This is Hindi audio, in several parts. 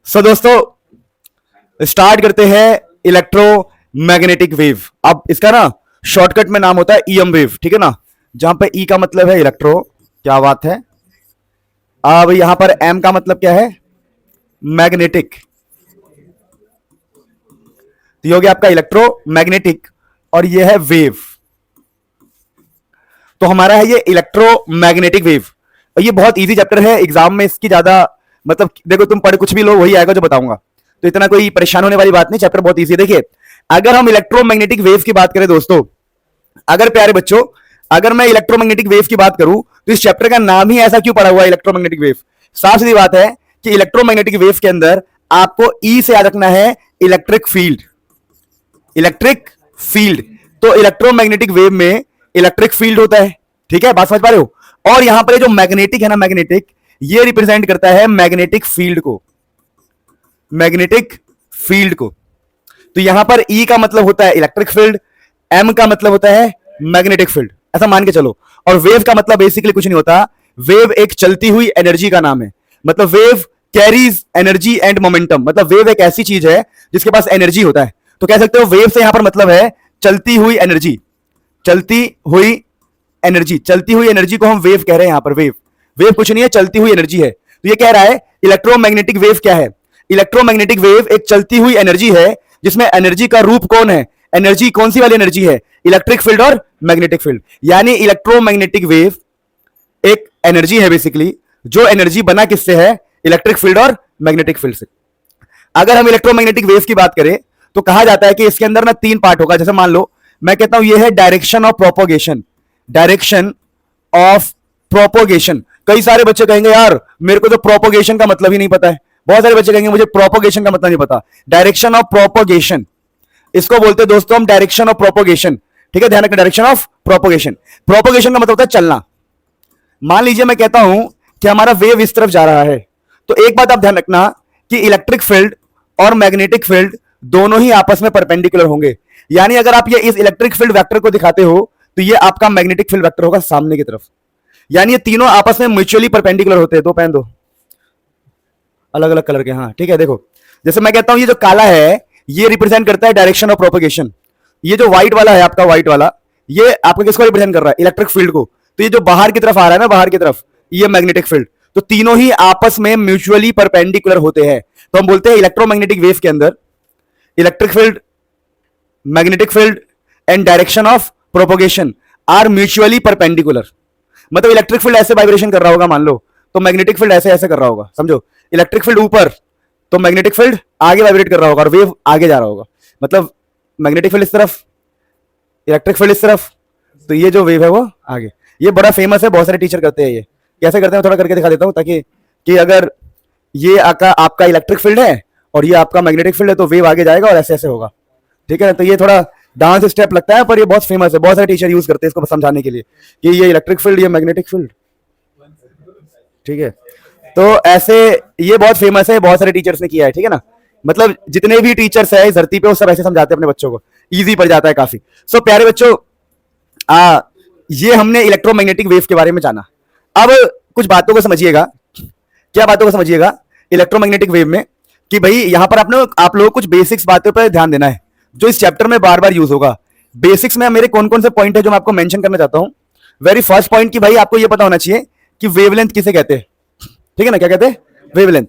सो दोस्तों स्टार्ट करते हैं इलेक्ट्रोमैग्नेटिक वेव। अब इसका ना शॉर्टकट में नाम होता है ईएम वेव, ठीक है ना। जहां पे ई का मतलब है इलेक्ट्रो, क्या बात है। अब यहां पर एम का मतलब क्या है, मैग्नेटिक। तो ये हो गया आपका इलेक्ट्रोमैग्नेटिक और ये है वेव। तो हमारा है ये इलेक्ट्रोमैग्नेटिक वेव और ये बहुत इजी चैप्टर है। एग्जाम में इसकी ज्यादा मतलब देखो तुम पढ़ कुछ भी लो वही आएगा जो बताऊंगा, तो इतना कोई परेशान होने वाली बात नहीं। चैप्टर बहुत इजी है। देखिए अगर हम इलेक्ट्रोमैग्नेटिक वेव की बात करें दोस्तों, अगर प्यारे बच्चों अगर मैं इलेक्ट्रोमैग्नेटिक वेव की बात करूं तो इस चैप्टर का नाम ही ऐसा क्यों पड़ा हुआ है इलेक्ट्रोमैग्नेटिक वेव। साफ सीधी बात है कि इलेक्ट्रोमैग्नेटिक वेव के अंदर आपको ई से याद रखना है इलेक्ट्रिक फील्ड। इलेक्ट्रिक फील्ड, तो इलेक्ट्रोमैग्नेटिक वेव में इलेक्ट्रिक फील्ड होता है, ठीक है, बात समझ पा रहे हो। और यहां पर जो मैग्नेटिक है ना, मैग्नेटिक ये रिप्रेजेंट करता है मैग्नेटिक फील्ड को, मैग्नेटिक फील्ड को। तो यहां पर ई का मतलब होता है इलेक्ट्रिक फील्ड, एम का मतलब होता है मैग्नेटिक फील्ड, ऐसा मान के चलो। और वेव का मतलब बेसिकली कुछ नहीं होता, वेव एक चलती हुई एनर्जी का नाम है। मतलब wave carries energy and momentum, मतलब वेव एक ऐसी चीज है जिसके पास एनर्जी होता है। तो कह सकते हो वेव से यहां पर मतलब है चलती हुई एनर्जी, चलती हुई एनर्जी। चलती हुई एनर्जी को हम वेव कह रहे हैं। यहां पर वेव, वेव कुछ नहीं है, चलती हुई एनर्जी है। तो ये कह रहा है इलेक्ट्रोमैग्नेटिक वेव क्या है। इलेक्ट्रोमैग्नेटिक वेव एक चलती हुई एनर्जी है जिसमें एनर्जी का रूप कौन है, एनर्जी कौन सी वाली एनर्जी है, इलेक्ट्रिक फील्ड और मैग्नेटिक फील्ड। यानी इलेक्ट्रोमैग्नेटिक वेव एक एनर्जी है बेसिकली, जो एनर्जी बना किससे है, इलेक्ट्रिक फील्ड और मैग्नेटिक फील्ड से। अगर हम इलेक्ट्रोमैग्नेटिक वेव की बात करें तो कहा जाता है कि इसके अंदर ना तीन पार्ट होगा। जैसे मान लो मैं कहता हूं ये है direction of propagation, direction of propagation. कई सारे बच्चे कहेंगे यार मेरे को तो प्रोपोगेशन का मतलब ही नहीं पता है। बहुत सारे बच्चे कहेंगे मुझे प्रोपोगेशन का मतलब नहीं पता। डायरेक्शन ऑफ प्रोपोगेशन, इसको बोलते हैं दोस्तों हम डायरेक्शन ऑफ प्रोपोगेशन, ठीक है, ध्यान रखना। डायरेक्शन ऑफ प्रोपोगेशन, प्रोपोगेशन का मतलब होता है चलना। मान लीजिए मैं कहता हूं कि हमारा वेव इस तरफ जा रहा है, तो एक बात आप ध्यान रखना कि इलेक्ट्रिक फील्ड और मैग्नेटिक फील्ड दोनों ही आपस में परपेंडिकुलर होंगे। यानी अगर आप ये इस इलेक्ट्रिक फील्ड वेक्टर को दिखाते हो तो ये आपका मैग्नेटिक फील्ड वेक्टर होगा सामने की तरफ। यानी ये तीनों आपस में म्यूचुअली परपेंडिकुलर होते हैं। दो पहन दो अलग अलग कलर के, हाँ ठीक है। देखो जैसे मैं कहता हूं ये जो काला है ये रिप्रेजेंट करता है डायरेक्शन ऑफ प्रोपोगेशन, ये जो व्हाइट वाला है आपका, व्हाइट वाला ये आपका किसको रिप्रेजेंट कर रहा है, इलेक्ट्रिक फील्ड को। तो ये जो बाहर की तरफ आ रहा है ना, बाहर की तरफ, ये मैग्नेटिक फील्ड। तो तीनों ही आपस में म्यूचुअली परपेंडिकुलर होते हैं। तो हम बोलते हैं इलेक्ट्रोमैग्नेटिक वेव के अंदर electric field, magnetic field and direction of propagation are mutually perpendicular. मतलब इलेक्ट्रिक फील्ड ऐसे वाइब्रेशन कर रहा होगा मान लो, तो मैग्नेटिक फील्ड ऐसे ऐसे कर रहा होगा, समझो। इलेक्ट्रिक फील्ड ऊपर तो मैग्नेटिक फील्ड आगे वाइब्रेट कर रहा होगा और वेव आगे जा रहा होगा। मतलब मैग्नेटिक फील्ड इस तरफ, इलेक्ट्रिक फील्ड इस तरफ, तो ये जो वेव है वो आगे। ये बड़ा फेमस है, बहुत सारे टीचर करते हैं। ये कैसे करते हैं थोड़ा करके दिखा देता हूं, ताकि कि अगर ये आपका इलेक्ट्रिक फील्ड है और ये आपका मैग्नेटिक फील्ड है तो वेव आगे जाएगा और ऐसे ऐसे होगा, ठीक है। तो ये थोड़ा डांस स्टेप लगता है पर ये बहुत फेमस है, बहुत सारे टीचर यूज करते हैं इसको समझाने के लिए कि ये इलेक्ट्रिक फील्ड, ये मैग्नेटिक फील्ड, ठीक है। तो ऐसे ये बहुत फेमस है, बहुत सारे टीचर्स ने किया है, ठीक है ना। मतलब जितने भी टीचर्स है इस धरती पे वो सब ऐसे समझाते हैं अपने बच्चों को, इजी पड़ जाता है काफी। सो प्यारे बच्चों ये हमने इलेक्ट्रोमैग्नेटिक वेव के बारे में जाना। अब कुछ बातों को समझिएगा। क्या बातों को समझिएगा इलेक्ट्रोमैग्नेटिक वेव में, कि भाई यहां पर आप लोग कुछ बेसिक्स बातों पर ध्यान देना है जो इस चैप्टर में बार बार यूज होगा। बेसिक्स में मेरे कौन कौन से पॉइंट है जो मैं आपको मेंशन करना चाहता हूं। वेरी फर्स्ट पॉइंट कि भाई आपको यह पता होना चाहिए कि वेवलेंथ किसे कहते हैं, ठीक है ना। क्या कहते हैं, वेवलेंथ।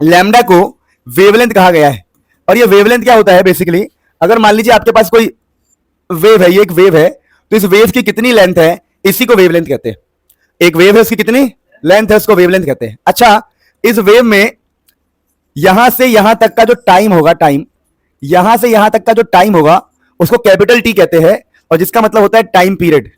लैम्डा को वेवलेंथ कहा गया है। और ये वेवलेंथ क्या होता है बेसिकली, अगर मान लीजिए आपके पास कोई वेव है, ये एक वेव है, तो इस वेव की कितनी लेंथ है इसी को वेवलेंथ कहते हैं। एक वेव है उसकी कितनी लेंथ है उसको वेवलेंथ कहते हैं। अच्छा इस वेव में यहां से यहां तक का जो टाइम होगा, टाइम, यहां से यहां तक का जो टाइम होगा उसको कैपिटल टी कहते हैं, और जिसका मतलब होता है टाइम पीरियड।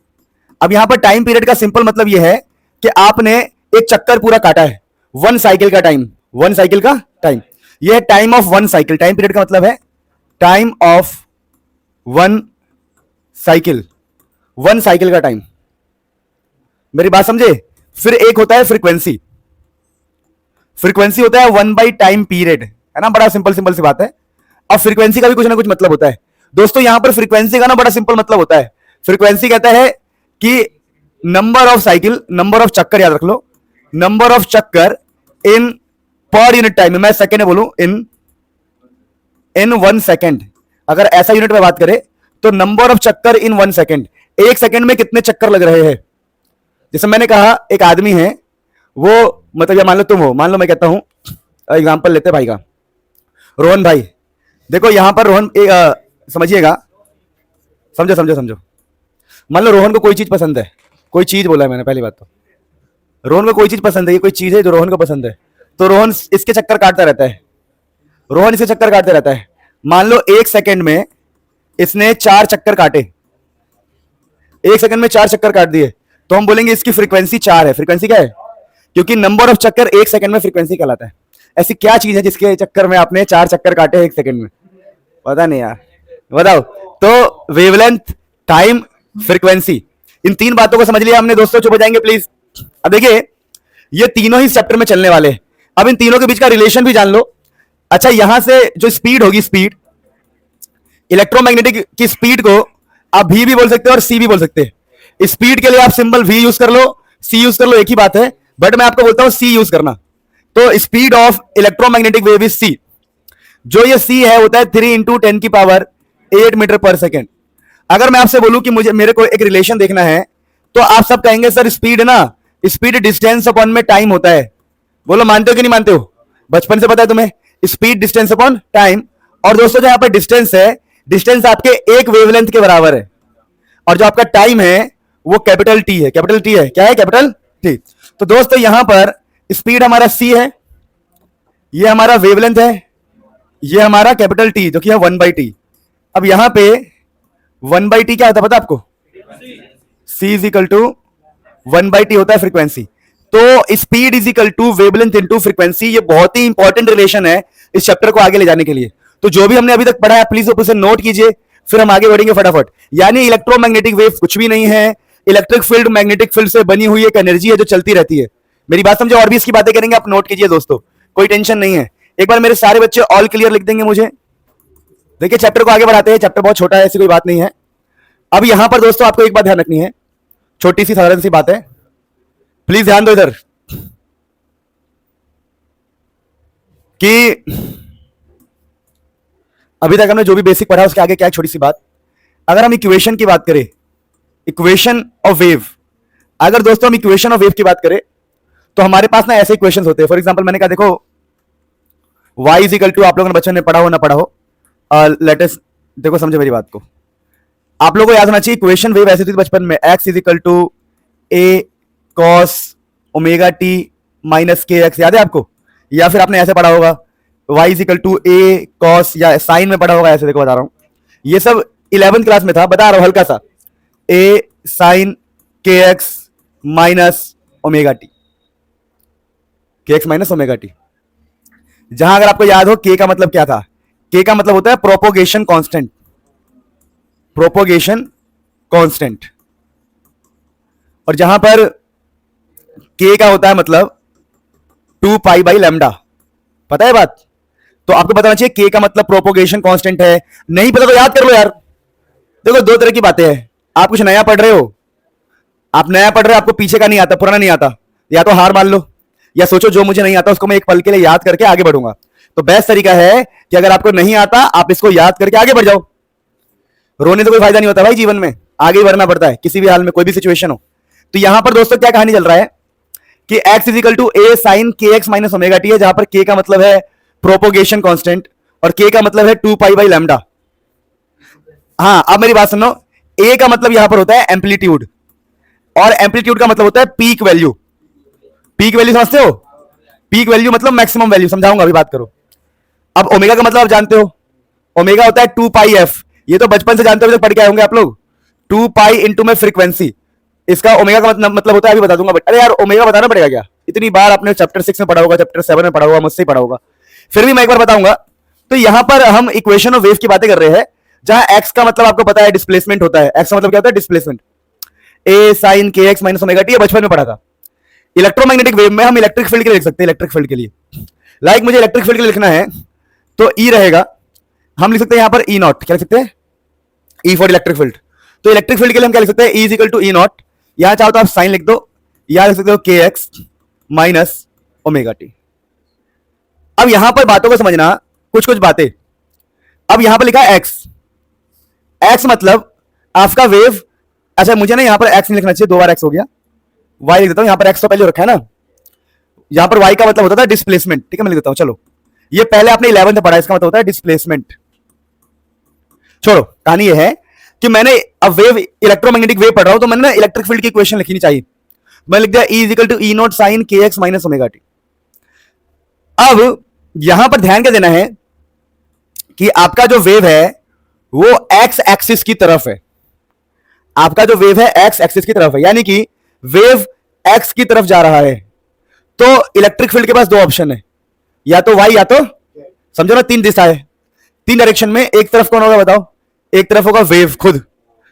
अब यहां पर टाइम पीरियड का सिंपल मतलब यह है कि आपने एक चक्कर पूरा काटा है, वन साइकिल का टाइम, वन साइकिल का टाइम, यह है time of one cycle. Time period का मतलब है time of one cycle, one cycle का टाइम। मेरी बात समझे। फिर एक होता है फ्रीक्वेंसी, फ्रीक्वेंसी होता है 1/टाइम टाइम पीरियड, है ना। बड़ा सिंपल सिंपल सी बात है। अब फ्रीक्वेंसी का भी कुछ ना कुछ मतलब होता है दोस्तों। यहां पर फ्रीक्वेंसी का ना बड़ा सिंपल मतलब होता है। फ्रीक्वेंसी कहता है कि number of cycle, number of चक्कर, याद रख लो, नंबर ऑफ चक्कर इन पर यूनिट टाइम में, मैं सेकेंड में बोलूं, इन 1 सेकेंड, अगर ऐसा यूनिट में बात करें तो नंबर ऑफ चक्कर इन 1 सेकेंड, 1 सेकेंड में कितने चक्कर लग रहे हैं। जैसे मैंने कहा एक आदमी है, वो मतलब, या मान लो तुम हो, मान लो मैं कहता हूं, एग्जांपल लेते भाई का, रोहन भाई, देखो यहां पर रोहन, समझिएगा, समझो समझो समझो, मान लो रोहन को कोई चीज पसंद है, कोई चीज बोला है मैंने, पहली बात तो रोहन को कोई चीज पसंद है, ये कोई चीज है जो रोहन को पसंद है, तो रोहन इसके चक्कर काटता रहता है, रोहन इसके चक्कर काटते रहता है। मान लो 1 सेकेंड में इसने 4 चक्कर काटे, 1 सेकेंड में 4 चक्कर काट दिए, तो हम बोलेंगे इसकी फ्रीक्वेंसी 4 है। फ्रीक्वेंसी क्या है? क्योंकि नंबर ऑफ चक्कर 1 सेकेंड में फ्रीक्वेंसी कहलाता है। ऐसी क्या चीज है जिसके चक्कर में आपने 4 चक्कर काटे 1 सेकेंड में? पता नहीं यार, बताओ। तो वेवलेंथ, टाइम, फ्रीक्वेंसी, इन 3 बातों को समझ लिया हमने दोस्तों, चुप हो जाएंगे प्लीज। अब देखिए, ये तीनों ही चैप्टर में चलने वाले हैं। अब इन तीनों के बीच का रिलेशन भी जान लो। अच्छा, यहां से जो स्पीड होगी, स्पीड, इलेक्ट्रोमैग्नेटिक की स्पीड को आप भी बोल सकते हो और सी भी बोल सकते हैं। स्पीड के लिए आप सिंबल वी यूज कर लो, सी यूज कर लो, एक ही बात है, बट मैं आपको बोलता हूं सी यूज करना। तो speed of electromagnetic wave is C. जो ये सी है होता है 3 इंटू 10 की पावर 8 मीटर पर सेकेंड। अगर मैं आपसे बोलूं कि मेरे को एक रिलेशन देखना है, तो आप सब कहेंगे सर स्पीड ना, स्पीड डिस्टेंस अपॉन में टाइम होता है। बोलो मानते हो कि नहीं मानते हो? बचपन से पता है तुम्हें, स्पीड डिस्टेंस अपॉन टाइम। और दोस्तों जो यहां पर डिस्टेंस है, डिस्टेंस आपके एक वेवलेंथ के बराबर है, और जो आपका टाइम है वो कैपिटल टी है। कैपिटल टी है, क्या है? Capital T. तो दोस्तों यहां पर स्पीड हमारा सी है, ये हमारा वेवलेंथ है, ये हमारा कैपिटल टी जो कि है 1/t। अब यहां पे 1/t क्या होता है पता आपको? c is equal to 1/t होता है फ्रीक्वेंसी। तो speed is equal to wavelength into frequency. ये बहुत ही इंपॉर्टेंट रिलेशन है इस चैप्टर को आगे ले जाने के लिए। तो जो भी हमने अभी तक पढ़ा है प्लीज उसे नोट कीजिए, फिर हम आगे बढ़ेंगे फटाफट। यानी इलेक्ट्रोमैग्नेटिक वेव कुछ भी नहीं है, इलेक्ट्रिक फील्ड मैग्नेटिक फील्ड से बनी हुई एक एनर्जी है जो चलती रहती है। मेरी बात समझो, और भी इसकी बातें करेंगे, आप नोट कीजिए दोस्तों, कोई टेंशन नहीं है। एक बार मेरे सारे बच्चे ऑल क्लियर लिख देंगे मुझे। देखिए चैप्टर को आगे बढ़ाते हैं, चैप्टर बहुत छोटा है, ऐसी कोई बात नहीं है। अब यहां पर दोस्तों आपको एक बात ध्यान रखनी है, छोटी सी साधारण सी बात है, प्लीज ध्यान दो इधर, कि अभी तक हमने जो भी बेसिक पढ़ा उसके आगे क्या है, छोटी सी बात। अगर हम इक्वेशन की बात करें, इक्वेशन ऑफ वेव, अगर दोस्तों हम इक्वेशन ऑफ वेव की बात करें तो हमारे पास ना ऐसे इक्वेशंस होते हैं। फॉर एग्जांपल मैंने कहा देखो y इज इक्वल टू, आप लोगों ने बच्चों ने पढ़ा हो ना पढ़ा हो, लेटेस्ट देखो समझो मेरी बात को, आप लोगों को याद होना चाहिए इक्वेशन वेव ऐसी थी बचपन में, x is equal to a cos omega t minus kx, याद है आपको? या फिर आपने ऐसे पढ़ा होगा y is equal to a cos, या साइन में पढ़ा होगा ऐसे, देखो बता रहा हूं, ये सब 11th क्लास में था, बता रहा हूं हल्का सा, a sine kx minus omega T, kx minus omega T. जहां अगर आपको याद हो k का मतलब क्या था, k का मतलब होता है प्रोपोगेशन कांस्टेंट, प्रोपोगेशन कांस्टेंट। और जहां पर k का होता है मतलब 2 पाई बाई लैम्डा, पता है बात? तो आपको बताना चाहिए k का मतलब प्रोपोगेशन कांस्टेंट है। नहीं पता तो याद कर लो यार। देखो दो तरह की बातें हैं, आप कुछ नया पढ़ रहे हो, आप नया पढ़ रहे हो, आपको पीछे का नहीं आता, पुराना नहीं आता, या तो हार मान लो, या सोचो जो मुझे नहीं आता उसको मैं एक पल के लिए याद करके आगे बढ़ूंगा। तो बेस्ट तरीका है कि अगर आपको नहीं आता आप इसको याद करके आगे बढ़ जाओ। रोने से कोई फायदा नहीं होता भाई, जीवन में आगे ही बढ़ना पड़ता है किसी भी हाल में, कोई भी सिचुएशन हो। तो यहां पर दोस्तों क्या कहानी चल रहा है कि x is equal to a sine kx minus omega T है, जहां पर k का मतलब है प्रोपोगेशन कांस्टेंट और k का मतलब है 2 पाई बाई लैम्डा। हाँ अब मेरी बात सुनो, a का मतलब यहां पर होता है एम्पलीट्यूड, और एम्पलीट्यूड का मतलब होता है पीक वैल्यू। पीक वैल्यू समझते हो? पीक वैल्यू मतलब मैक्सिमम वैल्यू, समझाऊंगा अभी, बात करो। अब ओमेगा का मतलब आप जानते हो, ओमेगा होता है 2 पाई एफ, ये तो बचपन से जानते हो, पढ़ के आए होंगे आप लोग, 2 पाई इंटू में फ्रीक्वेंसी, इसका ओमेगा का मतलब होता है, अभी बता दूंगा। बट अरे यार ओमेगा बताना पड़ेगा क्या? इतनी बार आपने चैप्टर 6 में पढ़ा होगा, चैप्टर 7 में पढ़ा होगा, मुझसे ही पढ़ा होगा, फिर भी मैं एक बार बताऊंगा। तो यहां पर हम इक्वेशन ऑफ वेव की बातें कर रहे हैं, जहां x का मतलब आपको पता है डिस्प्लेसमेंट होता है। x का मतलब क्या होता है? Displacement. a sine kx minus omega T, बचपन में पढ़ा था। इलेक्ट्रोमैग्नेटिक वेव में हम इलेक्ट्रिक फील्ड के लिए लिख सकते हैं, इलेक्ट्रिक फील्ड के लिए लाइक मुझे इलेक्ट्रिक फील्ड के लिए लिखना है तो E रहेगा, हम लिख सकते हैं यहां पर E नॉट, क्या लिख सकते हैं? E for electric field. तो इलेक्ट्रिक फील्ड के लिए हम क्या लिख सकते हैं? E is equal to E naught, यहां चाहो तो आप साइन लिख दो, यहां लिख सकते हो kx माइनस ओमेगा टी। अब यहां पर बातों को समझना, कुछ कुछ बातें। अब यहां पर लिखा है एक्स, एक्स मतलब आपका वेव, अच्छा मुझे ना यहां पर एक्स नहीं लिखना चाहिए, 2 बार एक्स हो गया, वाई लिख देता हूं, यहां पर एक्स तो पहले रखा है ना, यहां पर वाई का मतलब होता था डिस्प्लेसमेंट, ठीक है मैं लिख देता हूं, चलो ये पहले आपने 11th में पढ़ा, इसका मतलब होता है डिस्प्लेसमेंट। छोड़ो, कहानी ये है कि मैंने अब वेव, इलेक्ट्रोमैग्नेटिक वेव पढ़ रहा हूं, तो मैंने ना इलेक्ट्रिक फील्ड की इक्वेशन लिखनी चाहिए, मैं लिख दिया E equal to E naught sine K X minus omega T. अब यहां पर ध्यान क्या देना है कि आपका जो वेव है वो एक्स एक्सिस की तरफ है, आपका जो वेव है एक्स एक्सिस की तरफ है, यानी कि वेव एक्स की तरफ जा रहा है, तो इलेक्ट्रिक फील्ड के पास 2 ऑप्शन है, या तो वाई या तो, समझो ना 3 दिशा है, 3 डायरेक्शन में, एक तरफ कौन होगा बताओ, एक तरफ होगा वेव खुद,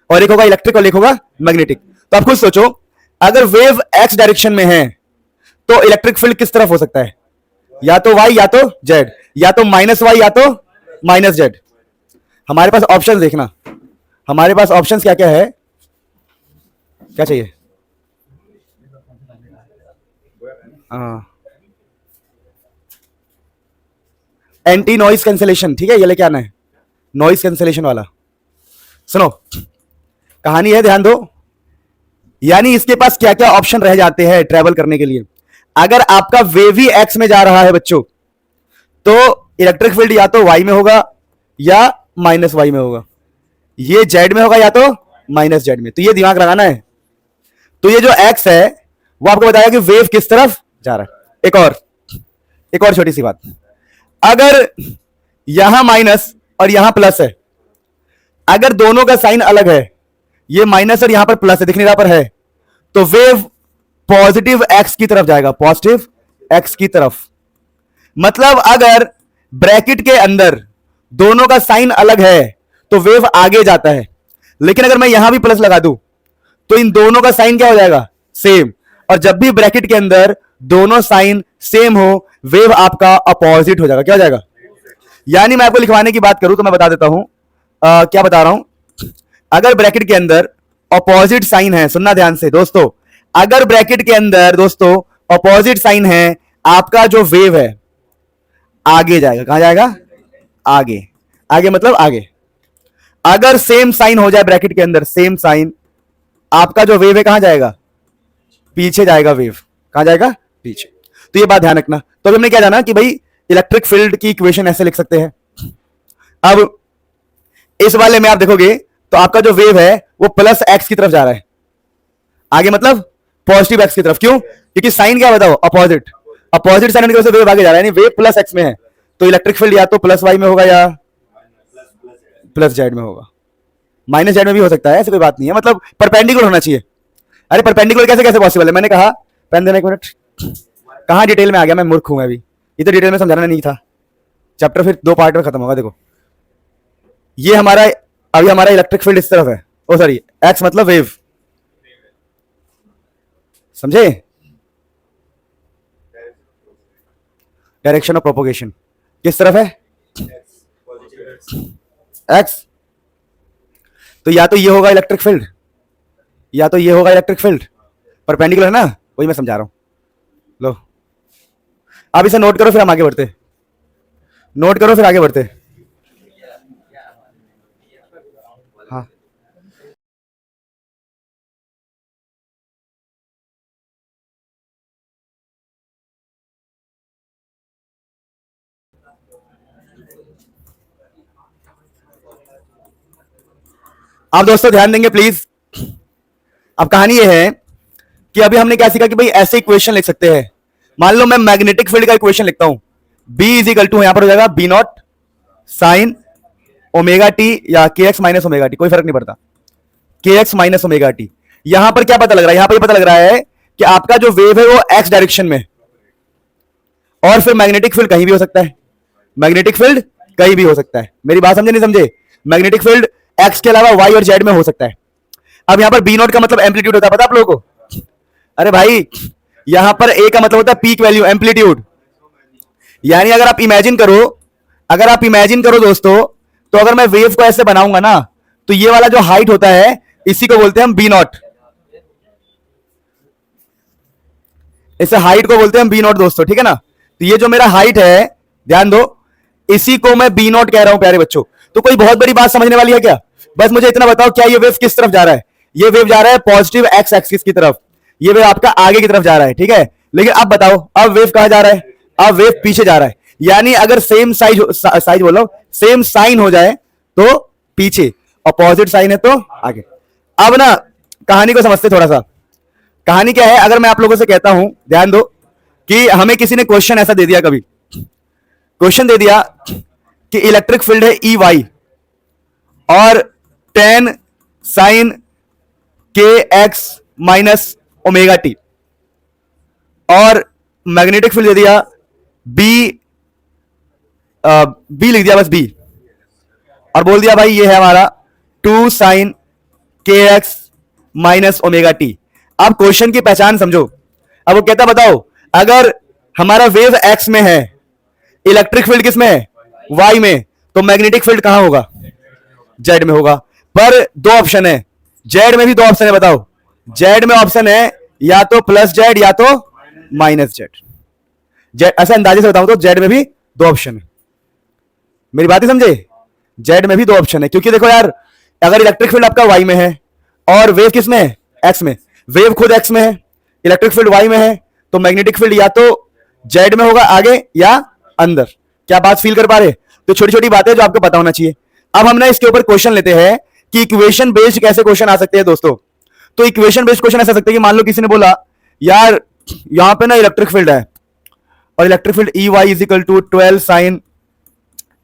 और एक होगा इलेक्ट्रिक और एक होगा मैग्नेटिक। तो आप खुद सोचो, अगर वेव एक्स डायरेक्शन में है तो इलेक्ट्रिक फील्ड किस तरफ हो सकता है, या तो वाई या तो जेड, या तो माइनस वाई या तो माइनस जेड। हमारे पास ऑप्शन देखना, हमारे पास ऑप्शन क्या क्या है, क्या चाहिए, एंटी नॉइस कैंसिलेशन, ठीक है ये लेके आना है, नॉइस कैंसिलेशन वाला। सुनो कहानी है, ध्यान दो, यानी इसके पास क्या क्या ऑप्शन रह जाते हैं ट्रेवल करने के लिए। अगर आपका वेव ही एक्स में जा रहा है बच्चों, तो इलेक्ट्रिक फील्ड या तो वाई में होगा या माइनस वाई में होगा, ये जेड में होगा या तो माइनस जेड में, तो ये दिमाग लगाना है। तो ये जो एक्स है वो आपको बताएगा कि वेव किस तरफ जा रहा है। एक और छोटी सी बात, अगर यहां माइनस और यहां प्लस है, अगर दोनों का साइन अलग है, ये माइनस और यहां पर प्लस है, दिख नहीं रहा पर है, तो वेव पॉजिटिव एक्स की तरफ जाएगा, पॉजिटिव एक्स की तरफ। मतलब अगर ब्रैकेट के अंदर दोनों का साइन अलग है तो वेव आगे जाता है, लेकिन अगर मैं यहां भी प्लस लगा दूं तो इन दोनों का साइन क्या हो जाएगा, सेम। और जब भी ब्रैकेट के अंदर दोनों साइन सेम हो, वेव आपका अपोजिट हो जाएगा, क्या हो जाएगा। यानी मैं आपको लिखवाने की बात करूं तो मैं बता देता हूं, क्या बता रहा हूं, अगर ब्रैकेट के अंदर अपोजिट साइन है, सुनना ध्यान से दोस्तों, अगर ब्रैकेट के अंदर दोस्तों अपोजिट साइन है, आपका जो वेव है आगे जाएगा, कहां जाएगा, आगे, आगे मतलब आगे। अगर सेम साइन हो जाए ब्रैकेट के अंदर, सेम साइन, आपका जो वेव है कहां जाएगा, पीछे जाएगा वेव, कहां जाएगा, पीछे। तो ये बात ध्यान रखना। तो अभी हमने क्या जाना कि भाई इलेक्ट्रिक फील्ड की इक्वेशन ऐसे लिख सकते हैं। अब इस वाले में आप देखोगे तो आपका जो वेव है वो प्लस एक्स की तरफ जा रहा है, आगे मतलब पॉजिटिव एक्स की तरफ। क्यों, क्योंकि साइन क्या बताओ, अपोजिट, अपोजिट साइन की वजह से वेव आगे जा रहा है, यानी वेव प्लस एक्स में है, तो इलेक्ट्रिक फील्ड या तो प्लस वाई में होगा या प्लस जेड में होगा, माइनस जेड में भी हो सकता है, ऐसी कोई बात नहीं है, मतलब परपेंडिकुलर होना चाहिए। अरे परपेंडिकुलर कैसे कैसे पॉसिबल है, मैंने कहा, पेन देना एक मिनट, कहां डिटेल में आ गया, मैं मूर्ख हूं अभी, ये तो डिटेल में समझाना नहीं था, चैप्टर फिर 2 पार्ट में खत्म होगा। देखो ये हमारा, अभी हमारा इलेक्ट्रिक फील्ड इस तरफ है, ओ सॉरी एक्स मतलब वेव, समझे, डायरेक्शन ऑफ प्रोपोगेशन किस तरफ है, एक्स। तो या तो ये होगा इलेक्ट्रिक फील्ड या तो ये होगा इलेक्ट्रिक फील्ड, परपेंडिकुलर है ना, वही मैं समझा रहा हूं। लो आप इसे नोट करो, फिर हम आगे बढ़ते, नोट करो फिर आगे बढ़ते। हाँ आप दोस्तों ध्यान देंगे प्लीज। अब कहानी ये है कि अभी हमने क्या सीखा कि भाई ऐसे इक्वेशन लिख सकते हैं। मान लो मैं मैग्नेटिक फील्ड का इक्वेशन लिखता हूं, B इज इक्वल टू, यहां पर हो जाएगा B naught sine omega T या K X minus omega T, कोई फर्क नहीं पड़ता, के एक्स माइनस ओमेगा टी। यहां पर क्या पता लग रहा है, यहां पर पता लग रहा है कि आपका जो वेव है वो एक्स डायरेक्शन में, और फिर मैग्नेटिक फील्ड कहीं भी हो सकता है, मैग्नेटिक फील्ड कहीं भी हो सकता है। मेरी बात समझे नहीं समझे, मैग्नेटिक फील्ड एक्स के अलावा वाई और जेड में हो सकता है। अब यहां पर बी नॉट का मतलब एम्पलीट्यूड होता है, पता आप लोगों को, अरे भाई यहां पर ए का मतलब होता है पीक वैल्यू, एम्पलीट्यूड। यानी अगर आप इमेजिन करो, अगर आप इमेजिन करो दोस्तों, तो अगर मैं वेव को ऐसे बनाऊंगा ना, तो ये वाला जो हाइट होता है इसी को बोलते हैं हम बी नॉट, इसे हाइट को बोलते हैं हम बी नॉट दोस्तों, ठीक है ना। तो ये जो मेरा हाइट है ध्यान दो, इसी को मैं बी नॉट कह रहा हूं प्यारे बच्चों। तो कोई बहुत बड़ी बात समझने वाली है क्या? बस मुझे इतना बताओ, क्या ये वेव किस तरफ जा रहा है? ये वेव जा रहा है पॉजिटिव एक्स एक्सिस की तरफ, ये वेव आपका आगे की तरफ जा रहा है, ठीक है। लेकिन अब बताओ, अब वेव कहां जा रहा है? अब वेव पीछे जा रहा है। यानी अगर सेम साइज बोल रहा हूं, सेम साइन हो जाए तो पीछे, अपोजिट साइन है तो आगे। अब ना कहानी को समझते थोड़ा सा। कहानी क्या है, अगर मैं आप लोगों से कहता हूं, ध्यान दो, कि हमें किसी ने क्वेश्चन ऐसा दे दिया, कभी क्वेश्चन दे दिया कि इलेक्ट्रिक फील्ड है ई वाई और ten sign K X minus omega T, और मैग्नेटिक फील्ड दे दिया बी, बी लिख दिया बस बी, और बोल दिया भाई ये है हमारा to sign K X minus omega T. अब क्वेश्चन की पहचान समझो। अब वो कहता बताओ, अगर हमारा वेव एक्स में है, इलेक्ट्रिक फील्ड किस में है? वाई में, तो मैग्नेटिक फील्ड कहां होगा? जेड में होगा। पर दो ऑप्शन है, जेड में भी दो ऑप्शन है, बताओ। जेड में ऑप्शन है या तो प्लस जेड या तो माइनस जेड। जेड ऐसा अंदाजे से बताऊं तो जेड में भी दो ऑप्शन है। मेरी बात ही समझे? जेड में भी दो ऑप्शन है, क्योंकि देखो यार, अगर इलेक्ट्रिक फील्ड आपका वाई में है और वेव किस में है? एक्स में। वेव खुद एक्स में है, इलेक्ट्रिक फील्ड वाई में है, तो मैग्नेटिक फील्ड या तो जेड में होगा आगे या अंदर। क्या बात फील कर पा रहे? तो छोटी छोटी बातें जो आपको पता होना चाहिए। अब हमने इसके ऊपर क्वेश्चन लेते हैं कि इक्वेशन बेस्ड कैसे क्वेश्चन आ सकते हैं दोस्तों। तो इक्वेशन बेस्ड क्वेश्चन ऐसा सकते हैं कि मान लो किसी ने बोला यार यहां पे ना इलेक्ट्रिक फील्ड है, और electric field E Y is equal to 12 sine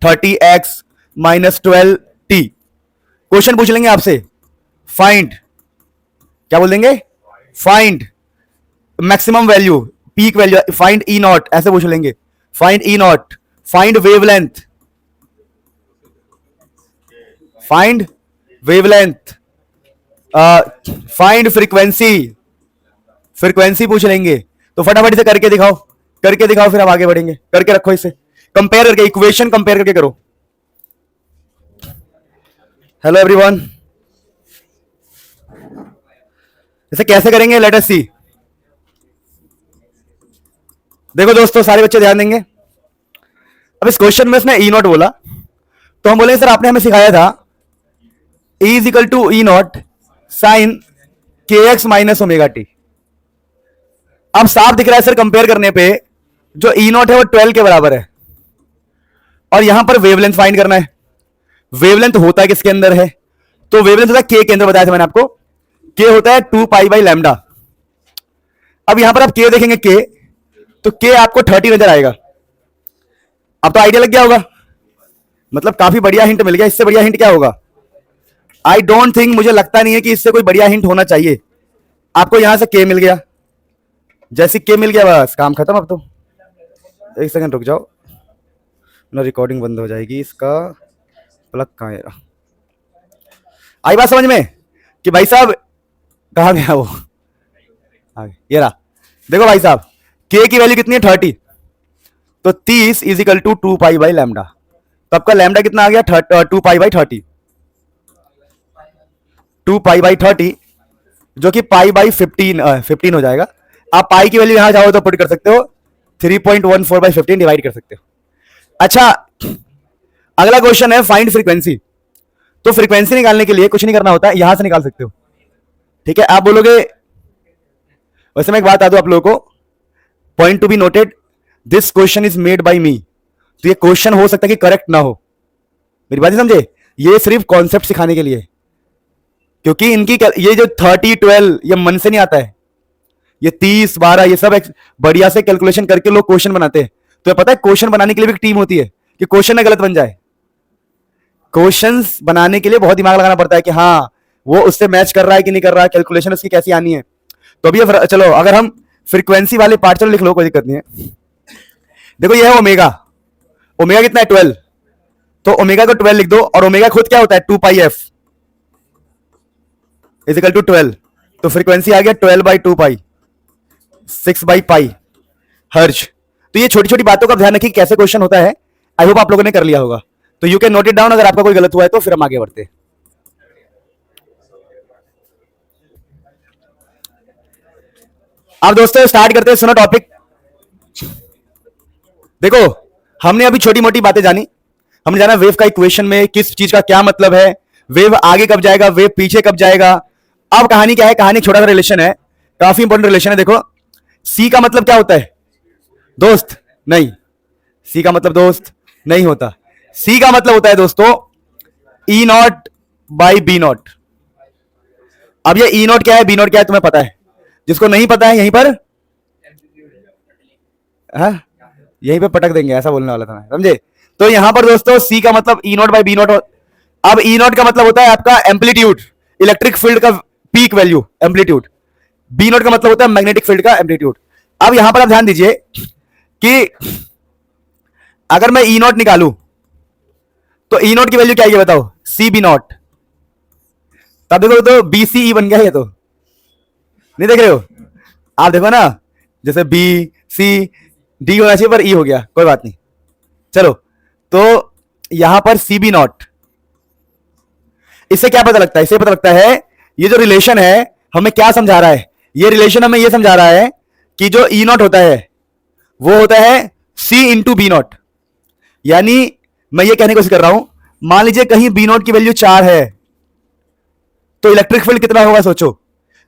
30x minus 12t। Question पूछ लेंगे आपसे, फाइंड, क्या बोल देंगे? Find maximum value, peak value, find E naught, ऐसे पूछ लेंगे। Find E naught, find wavelength, find wavelength, find frequency, frequency पूछ लेंगे। तो फटाफट से करके दिखाओ, करके दिखाओ, फिर हम आगे बढ़ेंगे। करके रखो इसे, कंपेयर करके, इक्वेशन कंपेयर करके करो। हेलो एवरीवन, इसे कैसे करेंगे? लेट अस सी। देखो दोस्तों, सारे बच्चे ध्यान देंगे। अब इस क्वेश्चन में इसने ई नॉट बोला, तो हम बोलेंगे सर आपने हमें सिखाया था E is equal to E naught sine K X minus omega T. अब साफ दिख रहा है सर कंपेयर करने पे, जो ई नॉट है वो 12 के बराबर है, और यहां पर वेवलेंथ फाइंड करना है। वेवलेंथ होता है किसके अंदर है? तो वेवलेंथ होता है के के अंदर, बताया था मैंने आपको। के होता है 2 पाई बाई लैम्डा। अब यहां पर आप के देखेंगे, के, तो के आपको 30 नजर आएगा। अब तो आइडिया लग गया होगा, मतलब काफी बढ़िया हिंट मिल गया। इससे बढ़िया हिंट क्या होगा? आई डोंट थिंक, मुझे लगता नहीं है कि इससे कोई बढ़िया हिंट होना चाहिए। आपको यहां से के मिल गया, जैसे के मिल गया बस काम खत्म। अब तो एक सेकंड रुक जाओ ना, रिकॉर्डिंग बंद हो जाएगी। इसका प्लग कहां है? आई बात समझ में कि भाई साहब कहां गया वो? ये रहा। देखो भाई साहब, के की वैल्यू कितनी है? 30। तो 30 is equal to 2 pi by lambda. तो आपका लैम्डा कितना आ गया? 2 पाई बाई 30। 2 पाई बाई 30 जो कि पाई बाई 15 हो जाएगा। आप पाई की वैल्यू यहां जाओ तो पुट कर सकते हो, 3.14 बाई 15 डिवाइड कर सकते हो। अच्छा, अगला क्वेश्चन है फाइंड फ्रीक्वेंसी। तो फ्रीक्वेंसी निकालने के लिए कुछ नहीं करना होता, यहां से निकाल सकते हो, ठीक है। आप बोलोगे, वैसे मैं एक बात बता दूं आप लोगों को, point to be noted, this question is made by me. तो ये क्वेश्चन हो सकता है कि करेक्ट ना हो, मेरी बात समझे। ये सिर्फ कॉन्सेप्ट सिखाने के लिए, क्योंकि इनकी ये जो 30 12 ये मन से नहीं आता है। ये 30 12 ये सब बढ़िया से कैलकुलेशन करके लोग क्वेश्चन बनाते हैं। तो पता है क्वेश्चन बनाने के लिए भी एक टीम होती है कि क्वेश्चन ना गलत बन जाए। क्वेश्चंस बनाने के लिए बहुत दिमाग लगाना पड़ता है कि हाँ वो उससे मैच कर रहा है कि नहीं कर रहा है, कैलकुलेशन उसकी कैसी आनी है। तो अभी चलो अगर हम फ्रीक्वेंसी वाले पार्ट, चलो लिख लो, कोई दिक्कत नहीं है। देखो ये है ओमेगा, ओमेगा कितना है? 12। तो ओमेगा को 12 लिख दो, और ओमेगा खुद क्या होता है? 2 पाई एफ इज इक्वल टू 12। तो फ्रीक्वेंसी आ गया 12 बाई 2 पाई, 6 बाई पाई हर्ज। तो ये छोटी छोटी बातों का ध्यान रखिए कैसे क्वेश्चन होता है। आई होप आप लोगों ने कर लिया होगा, तो you can note it down. अगर आपका कोई गलत हुआ है तो फिर हम आगे बढ़ते हैं। अब दोस्तों स्टार्ट करते हैं, सुनो टॉपिक। देखो हमने अभी छोटी मोटी बातें जानी। हमने जाना वेव का इक्वेशन में किस चीज का क्या मतलब है, वेव आगे कब जाएगा, वेव पीछे कब जाएगा। अब कहानी क्या है, कहानी छोटा सा रिलेशन है, काफी इंपॉर्टेंट रिलेशन है। देखो सी का मतलब क्या होता है, दोस्त नहीं, सी का मतलब दोस्त नहीं होता। सी का मतलब होता है दोस्तों ई नॉट बाई बी नॉट। अब ये ई नॉट क्या है, बी नॉट क्या है, तुम्हें पता है? जिसको नहीं पता है यहीं पर, हाँ यहीं पे पटक देंगे, ऐसा बोलने वाला था मैं, समझे? तो यहां पर दोस्तों सी का मतलब E naught by B naught. अब ई नॉट का मतलब होता है आपका एम्पलीट्यूड, इलेक्ट्रिक फील्ड का peak value amplitude. B naught का मतलब होता है मैग्नेटिक फील्ड का एम्पलीट्यूड। अब यहां पर आप ध्यान दीजिए कि अगर मैं ई नॉट निकालू तो ई नॉट की वैल्यू क्या है बताओ, सी बी नॉट। तब देखो तो बी सी ई बन गया, ये तो नहीं देख रहे हो आप, देखो ना, जैसे बी सी डी होना चाहिए पर ई हो गया, कोई बात नहीं। चलो तो यहां पर सी बी नॉट, इससे क्या पता लगता है, इससे पता लगता है ये जो रिलेशन है हमें क्या समझा रहा है, ये रिलेशन हमें ये समझा रहा है कि जो ई नॉट होता है वो होता है सी इंटू बी नॉट। यानी मैं ये कहने की कोशिश कर रहा हूं, मान लीजिए कहीं बी नॉट की वैल्यू 4 है तो इलेक्ट्रिक फील्ड कितना होगा सोचो,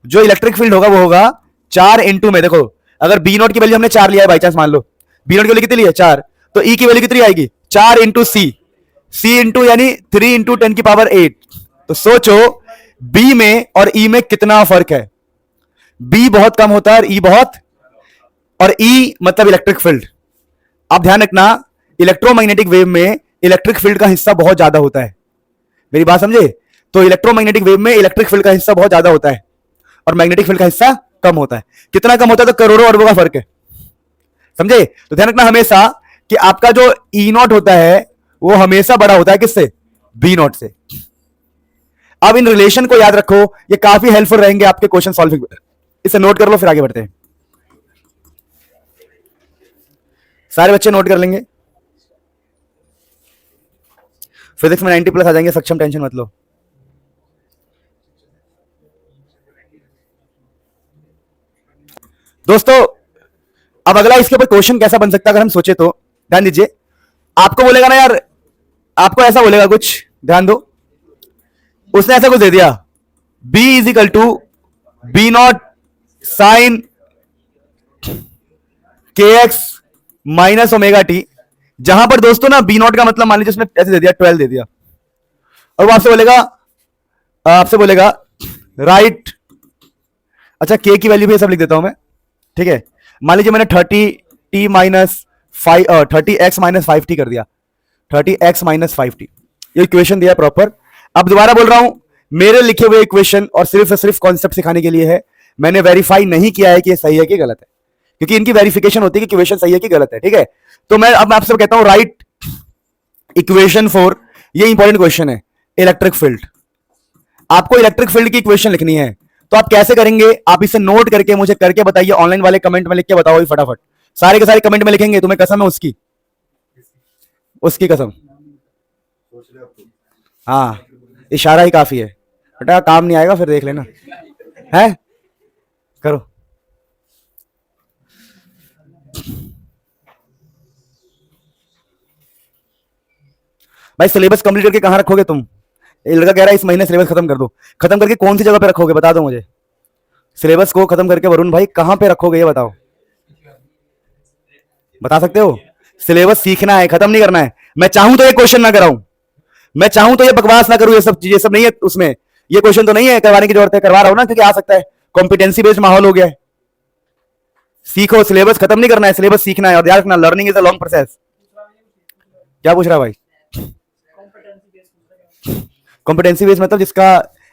जो इलेक्ट्रिक फील्ड होगा वो होगा 4 इंटू में, देखो अगर बी नॉट की वैल्यू हमने 4 लिया है बाई चांस, मान लो बी नॉट की वैल्यू कितनी ली है 4, तो ई की वैल्यू कितनी आएगी 4 इंटू सी इंटू यानी 3 इंटू 10 की पावर 8। तो सोचो बी में और ई में कितना फर्क है, बी बहुत कम होता है और ई बहुत, और ई मतलब इलेक्ट्रिक फील्ड। आप ध्यान रखना इलेक्ट्रोमैग्नेटिक वेव में इलेक्ट्रिक फील्ड का हिस्सा बहुत ज्यादा होता है, मेरी बात समझे? तो इलेक्ट्रोमैग्नेटिक वेव में इलेक्ट्रिक फील्ड का हिस्सा बहुत ज्यादा होता है और मैग्नेटिक फील्ड का हिस्सा कम होता है। कितना कम होता है? तो करोड़ों अरबों का फर्क है, समझे? तो ध्यान रखना हमेशा कि आपका जो ई नॉट होता है वो हमेशा बड़ा होता है किससे, बी नॉट से। अब इन रिलेशन को याद रखो, ये काफी हेल्पफुल रहेंगे आपके क्वेश्चन सॉल्विंग में, इसे नोट कर लो फिर आगे बढ़ते हैं। सारे बच्चे नोट कर लेंगे, फिजिक्स में 90 प्लस आ जाएंगे सक्षम, टेंशन मत लो। दोस्तों अब अगला इसके ऊपर क्वेश्चन कैसा बन सकता है अगर हम सोचे तो, ध्यान दीजिए। आपको बोलेगा ना यार, आपको ऐसा बोलेगा कुछ, ध्यान दो, उसने ऐसा कुछ दे दिया B is equal to B naught sine K X minus omega T, जहां पर दोस्तों ना बी नॉट का मतलब मान लीजिए उसने ऐसे दे दिया 12 दे दिया, और वो आपसे बोलेगा राइट, अच्छा के की वैल्यू भी सब लिख देता हूं मैं, ठीक है? मान लीजिए मैंने 30t माइनस 30x-5t कर दिया, 30x-5t, ये इक्वेशन दिया प्रॉपर। अब दोबारा बोल रहा हूं, मेरे लिखे हुए इक्वेशन और सिर्फ कॉन्सेप्ट सिखाने के लिए है, मैंने वेरीफाई नहीं किया है कि ये सही है कि गलत है, क्योंकि इनकी वेरिफिकेशन होती है कि इक्वेशन सही है कि गलत है, ठीक है? तो मैं अब आपसे कहता हूं राइट इक्वेशन फॉर, ये इंपॉर्टेंट क्वेश्चन है, इलेक्ट्रिक फील्ड। आपको इलेक्ट्रिक फील्ड की इक्वेशन लिखनी है, तो आप कैसे करेंगे? आप इसे नोट करके मुझे करके बताइए, ऑनलाइन वाले कमेंट में लिख के बताओ फटाफट, सारे के सारे कमेंट में लिखेंगे, तुम्हें कसम है उसकी, उसकी कसम। हाँ इशारा ही काफी है बेटा, काम नहीं आएगा फिर देख लेना, है करो। भाई सिलेबस कंप्लीट करके कहां रखोगे तुम? ये लड़का कह रहा है इस महीने सिलेबस खत्म कर दो, खत्म करके कौन सी जगह पे रखोगे बता दो मुझे, सिलेबस को खत्म करके वरुण भाई कहां पे रखोगे ये बताओ, बता सकते हो? सिलेबस सीखना है, खत्म नहीं करना है। मैं चाहूं तो ये क्वेश्चन ना कराऊं, मैं चाहूं तो ये बकवास ना करूं, ये सब नहीं है उसमें, ये क्वेश्चन तो नहीं है करवाने की जरूरत है, करवा रहा हूं ना क्योंकि आ सकता है, कॉम्पिटेंसी बेस्ड माहौल हो गया है। सीखो, सिलेबस खत्म नहीं करना है, सिलेबस सीखना है, और याद रखना learning is a long process. क्या पूछ रहा है भाई? कॉम्पिटेंसी बेस्ड मतलब जिसका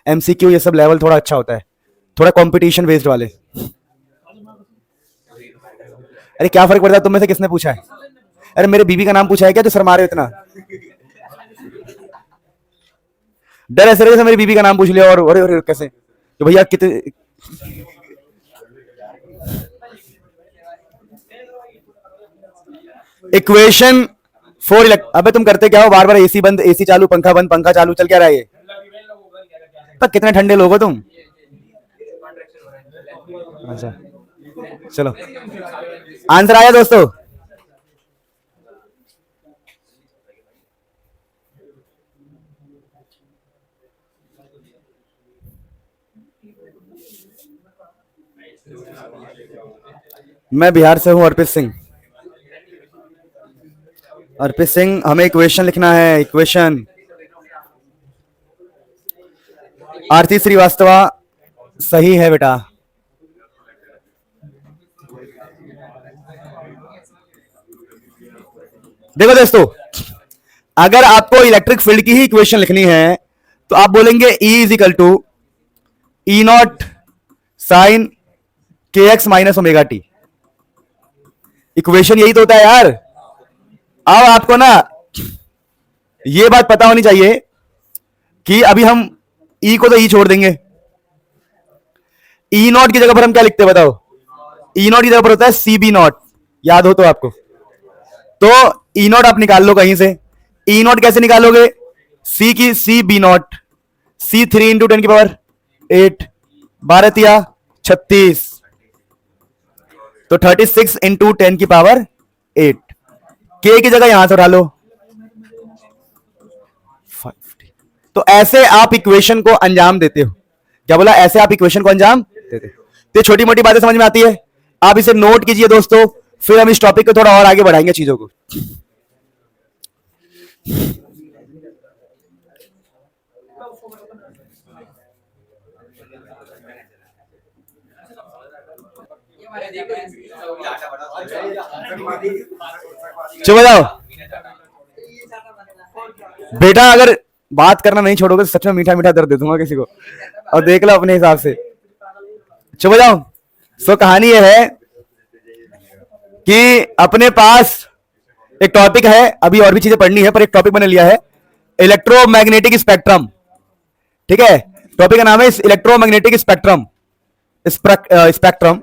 एमसीक्यू ये सब लेवल थोड़ा अच्छा होता है, थोड़ा कंपटीशन बेस्ड वाले। अरे क्या फर्क पड़ता है तुम में से किसने पूछा है? अरे मेरे बीबी का नाम पूछा है क्या जो शर्मा रहे हो इतना? डर ऐसे रहे मेरी बीबी का नाम पूछ लिया और अरे कैसे तो भैया कितने, इक्वेशन फॉर अबे तुम करते क्या हो बार बार, एसी बंद एसी चालू, पंखा बंद पंखा चालू, चल क्या रहा है ये? पर कितने ठंडे लोग हो तुम? अच्छा चलो आंसर आया दोस्तों, मैं बिहार से हूं, अर्पित सिंह। अर्पित सिंह, हमें इक्वेशन लिखना है, इक्वेशन। आरती श्रीवास्तवा, सही है बेटा। देखो दोस्तों, अगर आपको इलेक्ट्रिक फील्ड की ही इक्वेशन लिखनी है तो आप बोलेंगे E is equal to E naught sine K X minus omega T. Equation यही तो होता है यार। अब आपको ना ये बात पता होनी चाहिए कि अभी हम E को तो E छोड़ देंगे। E नॉट की जगह पर हम क्या लिखते हैं बताओ? E नॉट की जगह पर होता है सी बी नॉट, याद हो तो आपको। तो E नॉट आप निकाल लो कहीं से। E नॉट कैसे निकालोगे? C की C B naught, C 3 into 10 की पावर 8, 12 तिया 36, तो 36 इंटू 10 की पावर 8। K की जगह यहां से उठा लो 50। तो ऐसे आप इक्वेशन को अंजाम देते हो। क्या बोला? ऐसे आप इक्वेशन को अंजाम देते हो। तो छोटी मोटी बातें समझ में आती है, आप इसे नोट कीजिए दोस्तों, फिर हम इस टॉपिक को थोड़ा और आगे बढ़ाएंगे चीजों को। चलो बताओ बेटा, अगर बात करना नहीं छोड़ोगे तो सच में मीठा मीठा दर्द दे दूंगा किसी को, और देख लो अपने हिसाब से। चलो बताओ। सो कहानी यह है कि अपने पास एक टॉपिक है, अभी और भी चीजें पढ़नी है पर एक टॉपिक मैंने लिया है, इलेक्ट्रोमैग्नेटिक स्पेक्ट्रम। ठीक है, टॉपिक का नाम है electromagnetic spectrum. Spectrum,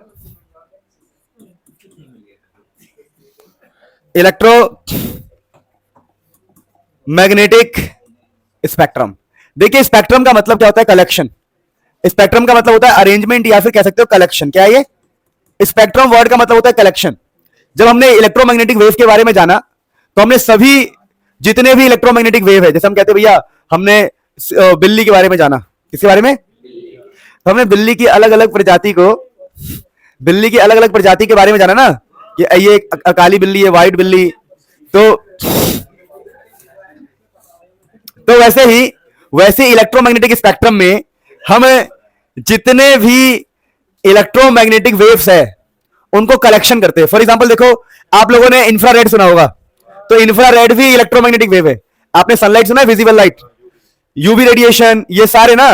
electro magnetic spectrum. देखिए स्पेक्ट्रम का मतलब क्या होता है? कलेक्शन। स्पेक्ट्रम का मतलब होता है अरेंजमेंट या फिर कह सकते हो कलेक्शन। क्या है ये? स्पेक्ट्रम वर्ड का मतलब होता है कलेक्शन। जब हमने इलेक्ट्रोमैग्नेटिक वेव के बारे में जाना तो हमने सभी जितने भी इलेक्ट्रोमैग्नेटिक वेव है, जैसे हम कहते हैं भैया हमने बिल्ली के बारे में जाना। किसके बारे में? तो हमने बिल्ली की अलग अलग प्रजाति के बारे में जाना ना, कि ये काली बिल्ली है, व्हाइट बिल्ली। तो वैसे इलेक्ट्रोमैग्नेटिक स्पेक्ट्रम में हम जितने भी इलेक्ट्रोमैग्नेटिक वेव्स है उनको कलेक्शन करते हैं। फॉर एग्जांपल देखो, आप लोगों ने इंफ्रारेड सुना होगा, तो इंफ्रारेड भी इलेक्ट्रोमैग्नेटिक वेव है। आपने सनलाइट सुना है, विजिबल लाइट, यूवी रेडिएशन, ये सारे ना,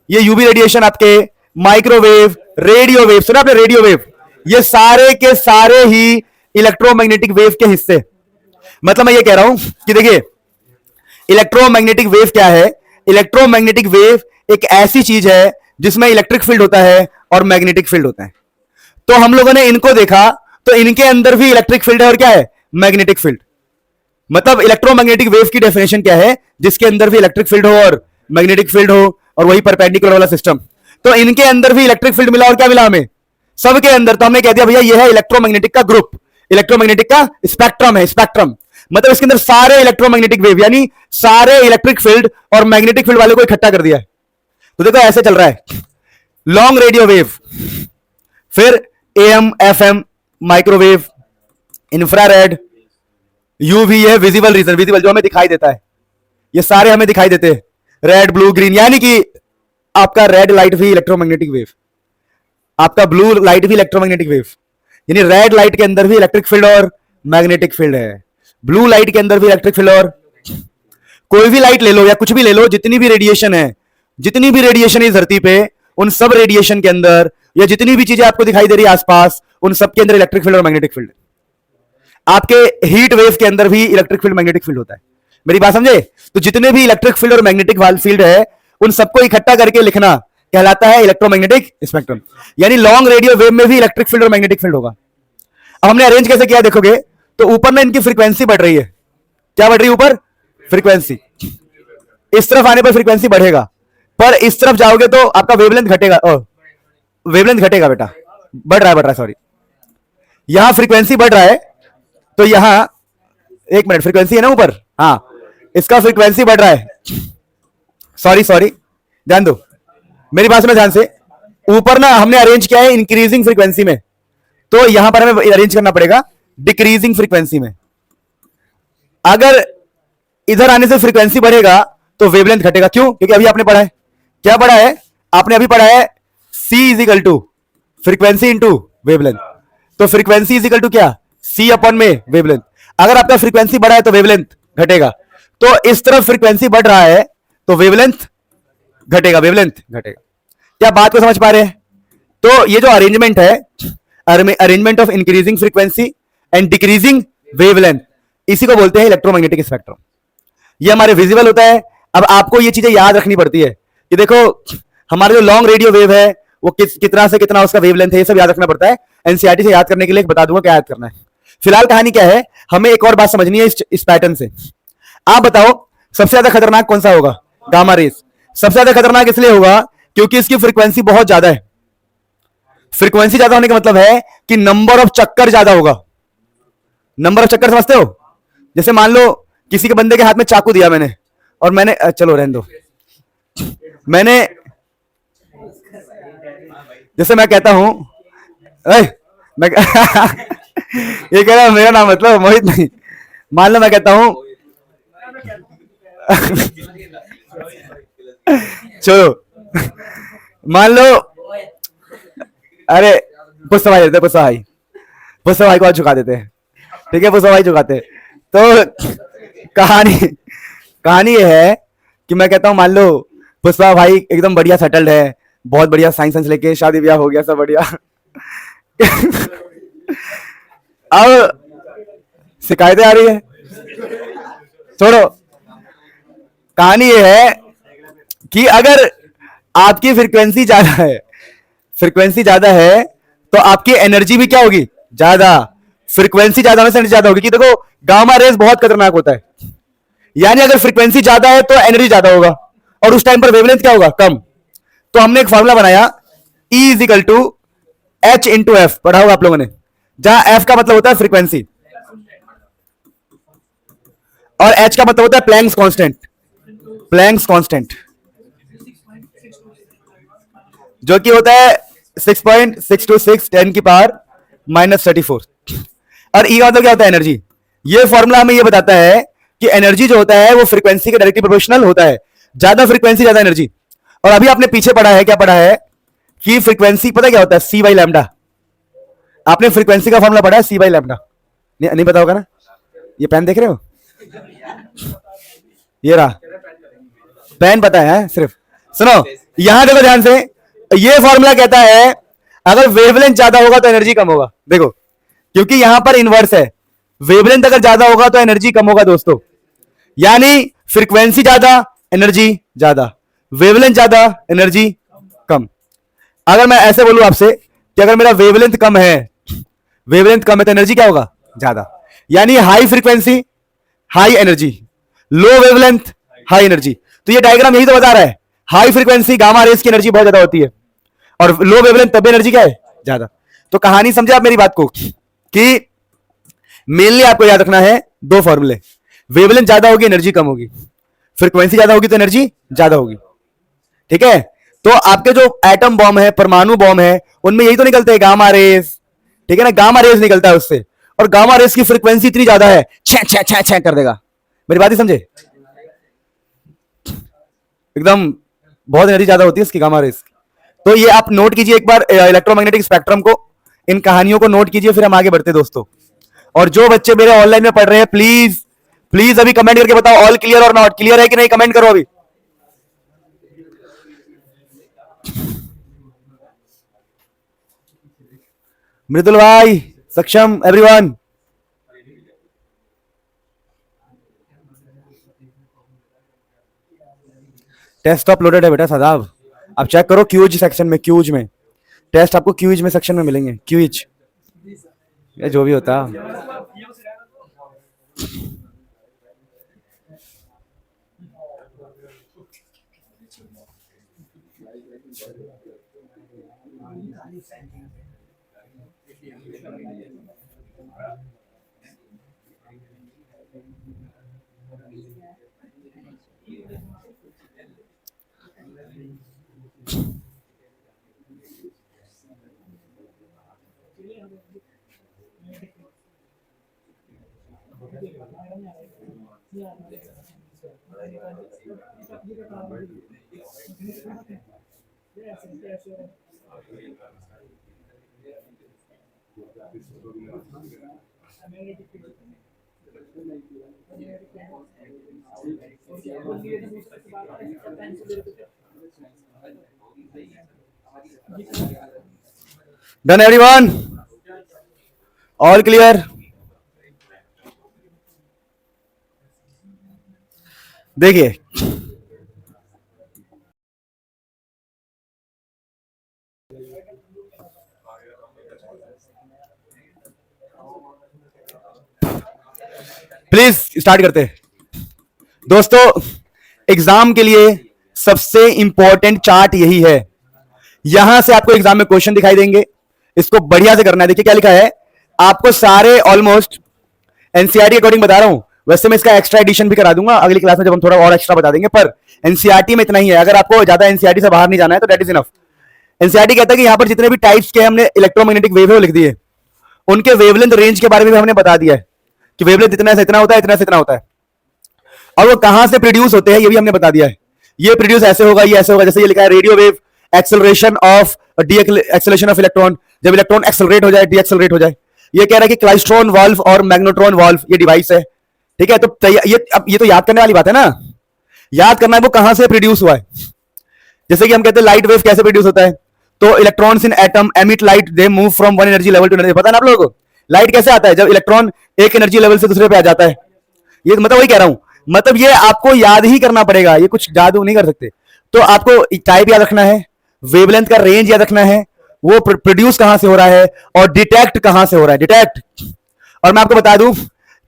ये यूवी रेडिएशन, आपके माइक्रोवेव, रेडियो वेव सुना आपने? रेडियो वेव, ये सारे के सारे ही इलेक्ट्रोमैग्नेटिक वेव के हिस्से। मतलब मैं ये कह रहा हूं कि देखिए इलेक्ट्रोमैग्नेटिक वेव क्या है? इलेक्ट्रोमैग्नेटिक वेव एक ऐसी चीज है जिसमें इलेक्ट्रिक फील्ड होता है और मैग्नेटिक फील्ड होता है। तो हम लोगों ने इनको देखा तो इनके अंदर भी इलेक्ट्रिक फील्ड है और क्या है? Magnetic field. मतलब इलेक्ट्रोमैग्नेटिक वेव की डेफिनेशन क्या है? जिसके अंदर भी इलेक्ट्रिक फील्ड हो और मैग्नेटिक फील्ड हो, और वही परपेंडिकुलर वाला सिस्टम। तो इनके अंदर भी इलेक्ट्रिक फील्ड मिला और क्या मिला हमें? सबके अंदर। तो हमने कह दिया भैया यह है इलेक्ट्रोमैग्नेटिक का ग्रुप, इलेक्ट्रोमैग्नेटिक का स्पेक्ट्रम है। स्पेक्ट्रम मतलब इसके अंदर सारे इलेक्ट्रोमैग्नेटिक वेव यानी सारे इलेक्ट्रिक फील्ड और मैग्नेटिक फील्ड वाले को इकट्ठा कर दिया है। तो देखो ऐसे चल रहा है, लॉन्ग रेडियो वेव, फिर am, FM, microwave, infrared, UV है विजिबल रीजन, विजिबल जो हमें दिखाई देता है, ये सारे हमें दिखाई देते हैं, रेड, ब्लू, ग्रीन। यानी कि आपका रेड लाइट भी इलेक्ट्रोमैग्नेटिक वेव, आपका ब्लू लाइट भी इलेक्ट्रोमैग्नेटिक वेव। यानी रेड लाइट के अंदर भी इलेक्ट्रिक फील्ड और मैग्नेटिक फील्ड है, ब्लू लाइट के अंदर भी इलेक्ट्रिक फील्ड। और कोई भी लाइट ले लो या कुछ भी ले लो, जितनी भी रेडिएशन है, जितनी भी रेडिएशन इस धरती पे, उन सब रेडिएशन के अंदर या जितनी भी चीजें आपको दिखाई दे रही है आसपास, उन सब के अंदर इलेक्ट्रिक फील्ड और मैग्नेटिक फील्ड। आपके हीट वेव के अंदर भी इलेक्ट्रिक फील्ड मैग्नेटिक फील्ड होता है। मेरी बात समझे? तो जितने भी इलेक्ट्रिक फील्ड और मैग्नेटिक फील्ड है उन सबको इकट्ठा करके लिखना कहलाता है इलेक्ट्रोमैग्नेटिक स्पेक्ट्रम। यानी लॉन्ग रेडियो वेव में भी इलेक्ट्रिक फील्ड और मैग्नेटिक फील्ड होगा। अब हमने अरेंज कैसे किया देखोगे तो ऊपर में इनकी फ्रीक्वेंसी बढ़ रही है। क्या बढ़ रही है? ऊपर फ्रीक्वेंसी। इस तरफ आने पर फ्रीक्वेंसी बढ़ेगा, पर इस तरफ जाओगे तो आपका वेवलेंथ घटेगा। वेवलेंथ घटेगा बेटा, बढ़ रहा है सॉरी। यहां फ्रीक्वेंसी बढ़ रहा है तो यहां, एक मिनट, फ्रीक्वेंसी है ना ऊपर, हाँ, इसका फ्रीक्वेंसी बढ़ रहा है। सॉरी ध्यान दो, मेरी बात सुनो ध्यान से। ऊपर ना हमने अरेंज किया है इंक्रीजिंग फ्रीक्वेंसी में, तो यहां पर हमें अरेंज करना पड़ेगा डिक्रीजिंग फ्रीक्वेंसी में। अगर इधर आने से फ्रीक्वेंसी बढ़ेगा तो वेवलेंथ घटेगा। क्यों? क्योंकि अभी आपने पढ़ा है, क्या पढ़ा है आपने? अभी पढ़ा है C is equal to frequency into wavelength. तो फ्रीक्वेंसी इज इक्वल टू क्या? C अपॉन में वेवलेंथ। अगर आपका फ्रीक्वेंसी बढ़ा है तो वेवलेंथ घटेगा। तो इस तरफ फ्रीक्वेंसी बढ़ रहा है तो वेवलेंथ घटेगा, वेवलेंथ घटेगा। क्या बात को समझ पा रहे हैं? तो ये जो अरेंजमेंट है, arrangement of increasing frequency and decreasing wavelength, इसी को बोलते हैं इलेक्ट्रोमैग्नेटिक स्पेक्ट्रम। ये हमारे विजिबल होता है। अब आपको ये चीजें याद रखनी पड़ती है कि देखो हमारा जो लॉन्ग रेडियो वेव है वो कितना से कितना उसका वेवलेंथ है, ये सब याद रखना पड़ता है। एनसीईआरटी से याद करने के लिए बता दूंगा क्या याद करना है। फिलहाल कहानी क्या है, हमें एक और बात समझनी है इस पैटर्न से। आप बताओ सबसे ज्यादा खतरनाक कौन सा होगा? Gamma rays. सबसे ज्यादा खतरनाक इसलिए होगा क्योंकि इसकी फ्रीक्वेंसी बहुत ज्यादा है। फ्रीक्वेंसी ज्यादा होने का मतलब है कि नंबर ऑफ चक्कर ज्यादा होगा। नंबर ऑफ चक्कर समझते हो? जैसे मान लो किसी के बंदे के हाथ में चाकू दिया मैंने, और मैंने चलो रहने दो, मैंने जैसे मैं कहता हूं मैं ये कह रहा मेरा नाम मतलब मोहित नहीं। मान लो मैं कहता हूं चलो मान लो, अरे पुष्पा भाई देते, पुष्पा भाई को आज झुका देते हैं, ठीक है? पुष्पा भाई झुकाते। तो कहानी कहानी ये है कि मैं कहता हूं मान लो पुष्पा भाई एकदम बढ़िया सेटल्ड है, बहुत बढ़िया साइंस लेके शादी ब्याह हो गया, सब बढ़िया। अब शिकायतें आ रही है, छोड़ो। कहानी ये है कि अगर आपकी फ्रीक्वेंसी ज्यादा है, फ्रीक्वेंसी ज्यादा है तो आपकी एनर्जी भी क्या होगी? ज्यादा। फ्रीक्वेंसी ज्यादा होने से एनर्जी ज्यादा होगी। कि देखो गामा रेस बहुत खतरनाक होता है, यानी अगर फ्रीक्वेंसी ज्यादा है तो एनर्जी ज्यादा होगा, और उस टाइम पर वेवलेंथ क्या होगा? कम। तो हमने एक फॉर्मूला बनाया E is equal to H into F, पढ़ा होगा आप लोगों ने, जहां F का मतलब होता है फ्रीक्वेंसी और H का मतलब होता है प्लैंक्स कांस्टेंट। प्लैंक्स कांस्टेंट जो कि होता है 6.626 10 की पावर -34। और E का मतलब क्या होता है? एनर्जी। ये फॉर्मूला हमें ये बताता है कि एनर्जी जो होता है वो फ्रीक्वेंसी के डायरेक्टली प्रोपोर्शनल होता है। ज्यादा फ्रीक्वेंसी ज्यादा एनर्जी। और अभी आपने पीछे पढ़ा है, क्या पढ़ा है कि फ्रीक्वेंसी पता क्या होता है? C by lambda. आपने फ्रीक्वेंसी का फॉर्मूला पढ़ा है C बाई लैम्डा? नहीं पता होगा ना? ये पेन देख रहे हो? ये रहा पेन, पता है सिर्फ। सुनो यहां देखो ध्यान से, ये फॉर्मूला कहता है अगर वेवलेंथ ज्यादा होगा तो एनर्जी कम होगा। देखो क्योंकि यहां पर इनवर्स है, वेवलेंथ अगर ज्यादा होगा तो एनर्जी कम होगा दोस्तों। यानी फ्रीक्वेंसी ज्यादा एनर्जी ज्यादा, वेवलेंथ ज्यादा एनर्जी कम। अगर मैं ऐसे बोलूं आपसे कि अगर मेरा वेवलेंथ कम है, वेवलेंथ कम है तो एनर्जी क्या होगा? ज्यादा। यानी हाई फ्रीक्वेंसी हाई एनर्जी, लो वेवलेंथ हाई एनर्जी। तो ये डायग्राम यही तो बता रहा है, हाई फ्रीक्वेंसी गामा रेस की एनर्जी बहुत ज्यादा होती है और लो वेवलेंथ तब एनर्जी क्या है? ज्यादा। तो कहानी समझे आप मेरी बात को कि मेनली आपको याद रखना है दो फॉर्मूले, वेवलेंथ ज्यादा होगी एनर्जी कम होगी, फ्रीक्वेंसी ज्यादा होगी तो एनर्जी ज्यादा होगी। ठीक है? तो आपके जो एटम बॉम्ब है, परमाणु बॉम्ब है, उनमें यही तो निकलते हैं गामा रेस। ठीक है ना? गामा रेस निकलता है उससे, और गामा रेस की फ्रीक्वेंसी इतनी ज्यादा है, छह छह छह छह कर देगा। मेरी बात ही समझे? एकदम बहुत एनर्जी ज्यादा होती है इसकी गामा रेस। तो ये आप नोट कीजिए एक बार इलेक्ट्रोमैग्नेटिक स्पेक्ट्रम को, इन कहानियों को नोट कीजिए, फिर हम आगे बढ़ते दोस्तों। और जो बच्चे मेरे ऑनलाइन में पढ़ रहे हैं प्लीज प्लीज अभी कमेंट करके बताओ ऑल क्लियर और नॉट क्लियर है कि नहीं, कमेंट करो अभी। मृदुल भाई, सक्षम, एवरीवन। टेस्ट अपलोडेड है बेटा सादाब, आप चेक करो क्यूज सेक्शन में, क्यूज में टेस्ट आपको क्यूज में सेक्शन में मिलेंगे, क्यूज या जो भी होता। Done everyone, all clear? देखिए प्लीज स्टार्ट करते हैं दोस्तों। एग्जाम के लिए सबसे इंपॉर्टेंट चार्ट यही है। यहां से आपको एग्जाम में क्वेश्चन दिखाई देंगे, इसको बढ़िया से करना है। देखिए क्या लिखा है, आपको सारे ऑलमोस्ट एनसीईआरटी अकॉर्डिंग बता रहा हूं, वैसे मैं इसका एक्स्ट्रा एडिशन भी करा दूंगा अगली क्लास में जब हम थोड़ा और एक्स्ट्रा बता देंगे, पर एनसीईआरटी में इतना ही है। अगर आपको ज्यादा एनसीईआरटी से बाहर नहीं जाना है तो दैट इज इनफ। एनसीईआरटी कहता है कि यहां पर जितने भी टाइप्स के हमने इलेक्ट्रोमैग्नेटिक वेव है वो लिख दिए, उनके वेवलेंथ रेंज के बारे में भी हमने बता दिया है कि वेवलेंथ इतना से इतना होता है, इतना से इतना होता है, और वो कहां से प्रोड्यूस होते हैं ये भी हमने बता दिया है। ये प्रोड्यूस ऐसे होगा, ये ऐसे होगा, जैसे ये लिखा है radio wave acceleration of acceleration of electron, जब इलेक्ट्रॉन एक्सेलरेट हो जाए, डी एक्सेलरेट हो जाए। ये कह रहा है कि क्लाइस्ट्रॉन वाल्व और मैग्नेट्रॉन वाल्व ये डिवाइस है, ठीक है। तो ये तो याद करने वाली बात है ना, याद करना है वो कहां से प्रोड्यूस हुआ है। जैसे कि हम कहते हैं लाइट वेव कैसे प्रोड्यूस होता है, तो electrons in atom emit light, they move from one energy level to energy. पता है ना आप लोगों को लाइट कैसे आता है, जब इलेक्ट्रॉन एक एनर्जी लेवल से दूसरे पे आ जाता है। ये मतलब वही कह रहा हूं, मतलब ये आपको याद ही करना पड़ेगा, ये कुछ जादू नहीं कर सकते। तो आपको टाइप याद रखना है, वेवलेंथ का रेंज याद रखना है, वो प्रोड्यूस कहां से हो रहा है और डिटेक्ट कहां से हो रहा है, डिटेक्ट। और मैं आपको बता दूं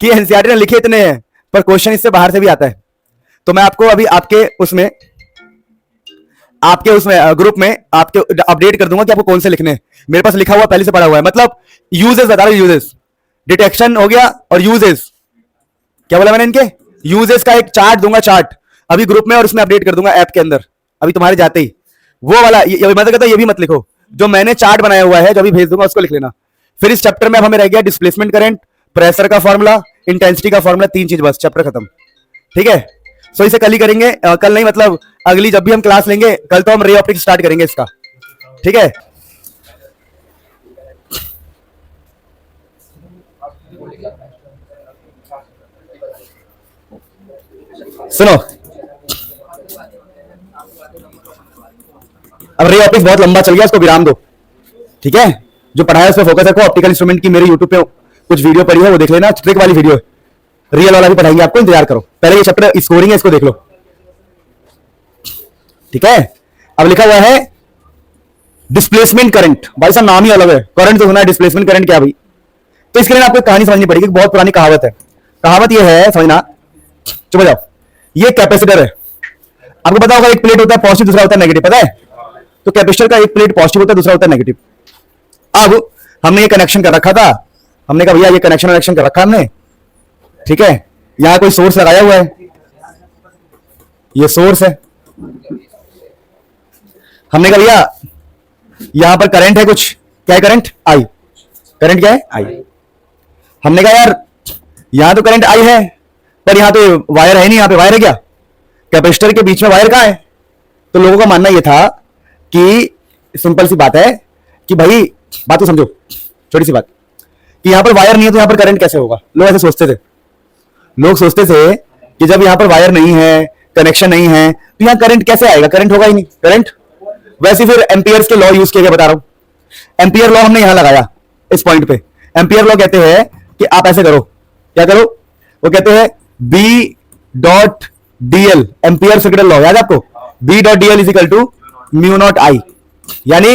कि एनसीईआरटी ने लिखे इतने हैं पर क्वेश्चन इससे बाहर से भी आता है। तो मैं आपको अभी आपके उसमें ग्रुप में आपके अपडेट कर दूंगा कि आपको कौन से लिखने हैं। मेरे पास लिखा हुआ पहले से पढ़ा हुआ है, मतलब यूजेस बता रहा हूं, यूजेस डिटेक्शन हो गया और यूजेस क्या बोला मैंने, इनके यूजेस का एक चार्ट दूंगा, चार्ट अभी ग्रुप में और उसमें अपडेट कर दूंगा ऐप के अंदर अभी तुम्हारे जाते ही। वो वाला मैं तो कहता हूं ये भी मत लिखो, जो मैंने चार्ट बनाया हुआ है जो अभी भेज दूंगा उसको लिख लेना। फिर इस चैप्टर में अब हमें रह गया डिस्प्लेसमेंट करंट, प्रेशर का फॉर्मूला, इंटेंसिटी का फॉर्मूला, 3 चीज, बस चैप्टर खत्म, ठीक है। सो इसे कल ही करेंगे, कल नहीं मतलब अगली जब भी हम क्लास लेंगे, कल तो हम रे ऑप्टिक्स स्टार्ट करेंगे इसका, ठीक है। सुनो अब रे ऑप्टिक्स बहुत लंबा चल गया, उसको विराम दो, ठीक है। जो पढ़ाया उस पर फोकस रखो। ऑप्टिकल इंस्ट्रूमेंट की मेरे यूट्यूब पे कुछ वीडियो पड़ी है, वो देख लेना, ट्रिक वाली वीडियो है, रियल वाला भी पढ़ाएंगे आपको, इंतजार करो। पहले ये चैप्टर स्कोरिंग है, इसको देख लो, ठीक है। अब लिखा हुआ है डिस्प्लेसमेंट करंट, भाई साहब नाम ही अलग है, करंट तो होना है, डिस्प्लेसमेंट करंट क्या भाई। तो इसके लिए आपको कहानी समझनी पड़ेगी, बहुत पुरानी कहावत है। कहावत ये है, समझना, चुप जाओ। ये कैपेसिटर है, आपको पता होगा एक प्लेट होता है पॉजिटिव, दूसरा होता है नेगेटिव, पता है। तो कैपेसिटर का एक प्लेट पॉजिटिव होता है, दूसरा होता है नेगेटिव। अब हमने ये कनेक्शन कर रखा था, हमने कहा भैया ये कनेक्शन कर रखा हमने, ठीक है। यहां कोई सोर्स लगाया हुआ है, ये सोर्स है। हमने कहा भैया यहां पर करंट है कुछ, क्या है करंट, आई, करंट क्या है, आई। हमने कहा यार यहां तो करंट आई है पर यहां तो वायर है नहीं, यहां पे वायर है क्या, कैपेसिटर के बीच में वायर कहां है। तो लोगों का मानना यह था कि सिंपल सी बात है कि भाई बात तो समझो, छोटी सी बात, कि यहां पर वायर नहीं है तो यहां पर करंट कैसे होगा। लोग ऐसे सोचते थे, लोग सोचते थे कि जब यहां पर वायर नहीं है, कनेक्शन नहीं है, तो यहां करंट कैसे आएगा, करंट होगा ही नहीं, करंट। वैसे फिर एम्पियर्स के लॉ यूज किया गया, बता रहा हूं। एम्पियर लॉ हमने यहां लगाया इस पॉइंट पे। एम्पियर लॉ कहते हैं कि आप ऐसे करो, क्या करो, वो कहते हैं B dot DL, Ampere circuital law, याद है आपको, B dot DL is equal to mu naught I. यानी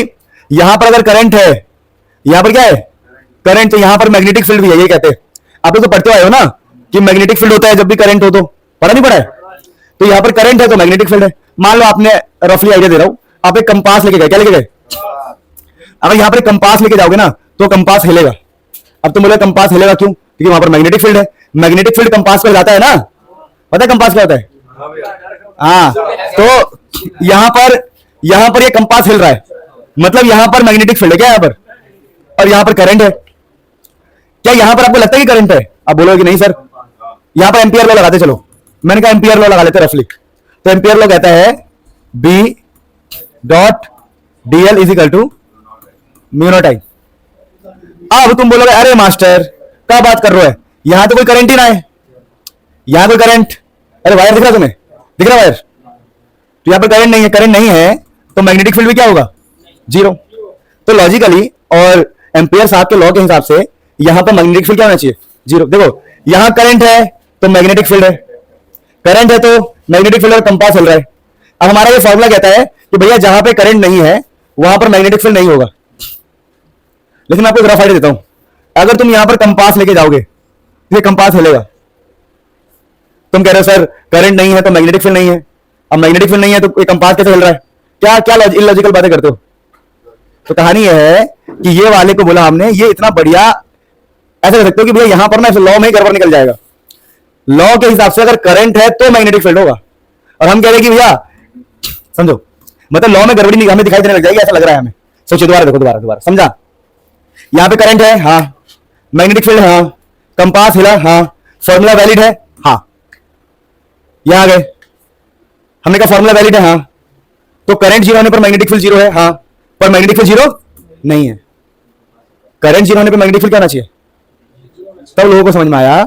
यहां पर अगर करंट है, यहां पर क्या है, करंट, तो यहां पर मैग्नेटिक फील्ड भी है, ये कहते हैं। आप लोग तो पढ़ते आए हो ना कि मैग्नेटिक फील्ड होता है जब भी करंट हो, तो पढ़ा नहीं पढ़ा है। तो यहां पर करंट है तो मैग्नेटिक फील्ड है। मान लो आपने रफली आइडिया दे रहा हूं, आप एक कंपास लेके गए, क्या लेके गए, अगर यहां पर कंपास लेके जाओगे ना तो कंपास हिलेगा। अब तुम बोले कंपास हिलेगा क्यों, क्योंकि वहां पर मैग्नेटिक फील्ड है। मैग्नेटिक फील्ड कंपास पर जाता है ना, पता है कंपास क्या होता है, हाँ। तो यहां पर ये कंपास हिल रहा है, मतलब यहां पर मैग्नेटिक फील्ड है क्या यहां पर, और यहां पर करंट है। क्या यहां पर आपको लगता है कि करंट है, आप बोलोगे कि नहीं सर, यहां पर एम्पियर लॉ लगाते चलो, मैंने कहा एम्पियर लॉ लगा लेते रफली। तो एम्पियर लॉ कहता है B dot DL is equal to mu naught I. अब तुम बोलोगे अरे मास्टर क्या बात कर रहे हो, यहां तो कोई करंट ही ना है, यहां कोई करंट, अरे वायर दिख रहा तुम्हें, दिख रहा वायर, तो यहां पर करंट नहीं है, करंट नहीं है तो मैग्नेटिक फील्ड भी क्या होगा, जीरो। तो लॉजिकली और एम्पियर साहब के लॉ के हिसाब से यहां पर मैग्नेटिक फील्ड क्या होना चाहिए, जीरो। देखो यहां करंट है तो मैग्नेटिक फील्ड है, करंट है तो मैग्नेटिक फील्ड और कंपास हिल रहा है। अब हमारा ये फॉर्मूला कहता है कि भैया जहां पे करंट नहीं है वहां पर मैग्नेटिक फील्ड नहीं होगा। लेकिन मैं आपको ग्राफ आइडिया देता हूं, अगर तुम यहां पर कंपास लेके जाओगे तो ये कंपास हिलेगा। तुम कह रहे हो सर करंट नहीं है तो मैग्नेटिक फील्ड नहीं है, अब मैग्नेटिक फील्ड नहीं है तो ये कंपास कैसे हिल रहा है, क्या क्या इलॉजिकल बातें करते हो। तो कहानी यह है कि ये वाले को बोला हमने, ये इतना बढ़िया ऐसा कर सकते हो कि भैया यहां पर ना लॉ में ही गड़बड़ निकल जाएगा। लॉ के हिसाब से अगर करंट है तो मैग्नेटिक फील्ड होगा, और हम कह रहे हैं कि भैया समझो, मतलब लॉ में गड़बड़ी हमें दिखाई देने लग जाएगी, ऐसा लग रहा है हमें। सोचिए दोबारा देखो, दोबारा दोबारा समझा, यहां पे करंट है, हाँ, मैग्नेटिक फील्ड, हाँ, कंपास हिला, हाँ, फॉर्मूला वैलिड है, हाँ, यहां आ गए, हमने कहा फॉर्मूला वैलिड है, हाँ, तो करंट जीरो होने पर मैग्नेटिक फील्ड जीरो है, हाँ, पर मैग्नेटिक फील्ड जीरो नहीं है। करंट जीरो होने पर मैग्नेटिक फील्ड क्या होना चाहिए, तब लोगों को समझ में आया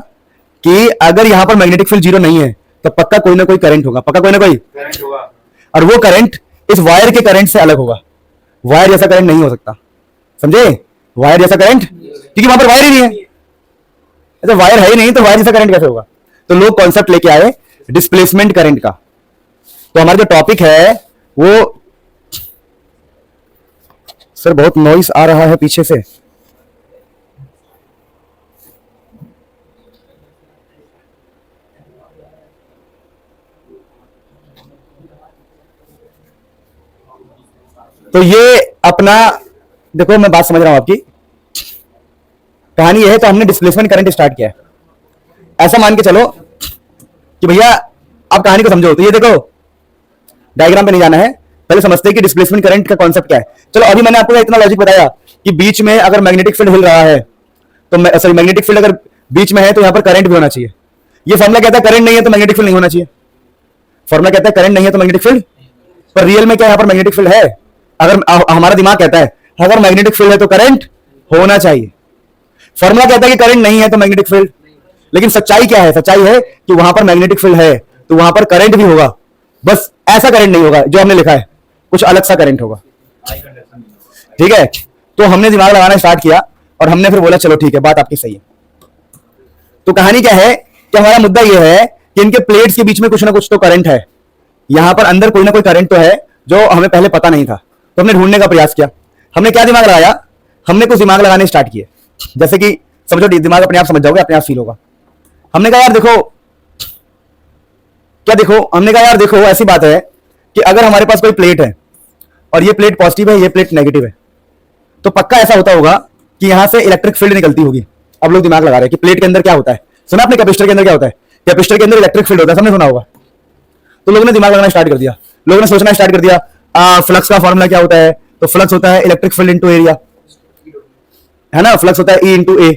कि अगर यहां पर मैग्नेटिक फील्ड जीरो नहीं है तो पक्का कोई ना कोई करंट होगा, पक्का कोई ना कोई करंट होगा, और वो करंट इस वायर के करंट से अलग होगा। वायर जैसा करंट नहीं हो सकता, समझे, वायर जैसा करंट, क्योंकि वहां पर वायर ही नहीं है, अच्छा वायर है ही नहीं तो वायर जैसा करंट कैसे होगा। तो लोग कॉन्सेप्ट लेके आए डिस्प्लेसमेंट करंट का। तो हमारा जो टॉपिक है वो, सर बहुत नॉइस आ रहा है पीछे से, तो ये अपना देखो, मैं बात समझ रहा हूं आपकी, कहानी यह है। तो हमने डिस्प्लेसमेंट करंट स्टार्ट किया है, ऐसा मान के चलो कि भैया आप कहानी को समझो। तो ये देखो डायग्राम पे नहीं जाना है, पहले समझते हैं कि डिस्प्लेसमेंट करंट का कॉन्सेप्ट क्या है। चलो अभी मैंने आपको इतना लॉजिक बताया कि बीच में अगर मैग्नेटिक फील्ड हिल रहा है तो सॉरी मैग्नेटिक फील्ड अगर बीच में है तो यहां पर करंट भी होना चाहिए। ये फॉर्मूला कहता है करंट नहीं है तो मैग्नेटिक फील्ड नहीं होना चाहिए, फॉर्मूला कहता है करंट नहीं है तो मैग्नेटिक फील्ड, पर रियल में क्या यहां पर मैग्नेटिक फील्ड है। अगर हमारा दिमाग कहता है अगर मैग्नेटिक फील्ड है तो करंट होना चाहिए, फॉर्मूला कहता है कि करंट नहीं है तो मैग्नेटिक फील्ड। लेकिन सच्चाई क्या है, सच्चाई है कि वहां पर मैग्नेटिक फील्ड है तो वहां पर करंट भी होगा, बस ऐसा करंट नहीं होगा जो हमने लिखा है, कुछ अलग सा करंट होगा, ठीक है। तो हमने दिमाग लगाना स्टार्ट किया और हमने फिर बोला चलो ठीक है बात आपकी सही है। तो कहानी क्या है कि हमारा मुद्दा यह है कि इनके प्लेट्स के बीच में कुछ ना कुछ तो करंट है, यहां पर अंदर कोई ना कोई करंट तो है जो हमें पहले पता नहीं था। तो हमने ढूंढने का प्रयास किया, हमने क्या दिमाग लगाया, हमने कुछ दिमाग लगाने स्टार्ट किए, जैसे कि समझो दिमाग अपने आप समझ जाओगे, अपने आप फील होगा। हमने कहा यार देखो, क्या देखो, हमने कहा यार देखो ऐसी बात है कि अगर हमारे पास कोई प्लेट है और ये प्लेट पॉजिटिव है, ये प्लेट नेगेटिव है, तो पक्का ऐसा होता होगा कि यहां से इलेक्ट्रिक फील्ड निकलती होगी। अब लोग दिमाग लगा रहे हैं कि प्लेट के अंदर क्या होता है, सुना आपने कैपेसिटर के अंदर क्या होता है, कैपेसिटर के अंदर इलेक्ट्रिक फील्ड होता है, सबने सुना होगा। तो लोगों ने दिमाग लगाना स्टार्ट कर दिया, लोगों ने सोचना स्टार्ट कर दिया फ्लक्स का फॉर्मूला क्या होता है, तो फ्लक्स होता है इलेक्ट्रिक फील्ड इनटू एरिया, है ना, फ्लक्स होता है ई इंटू ए।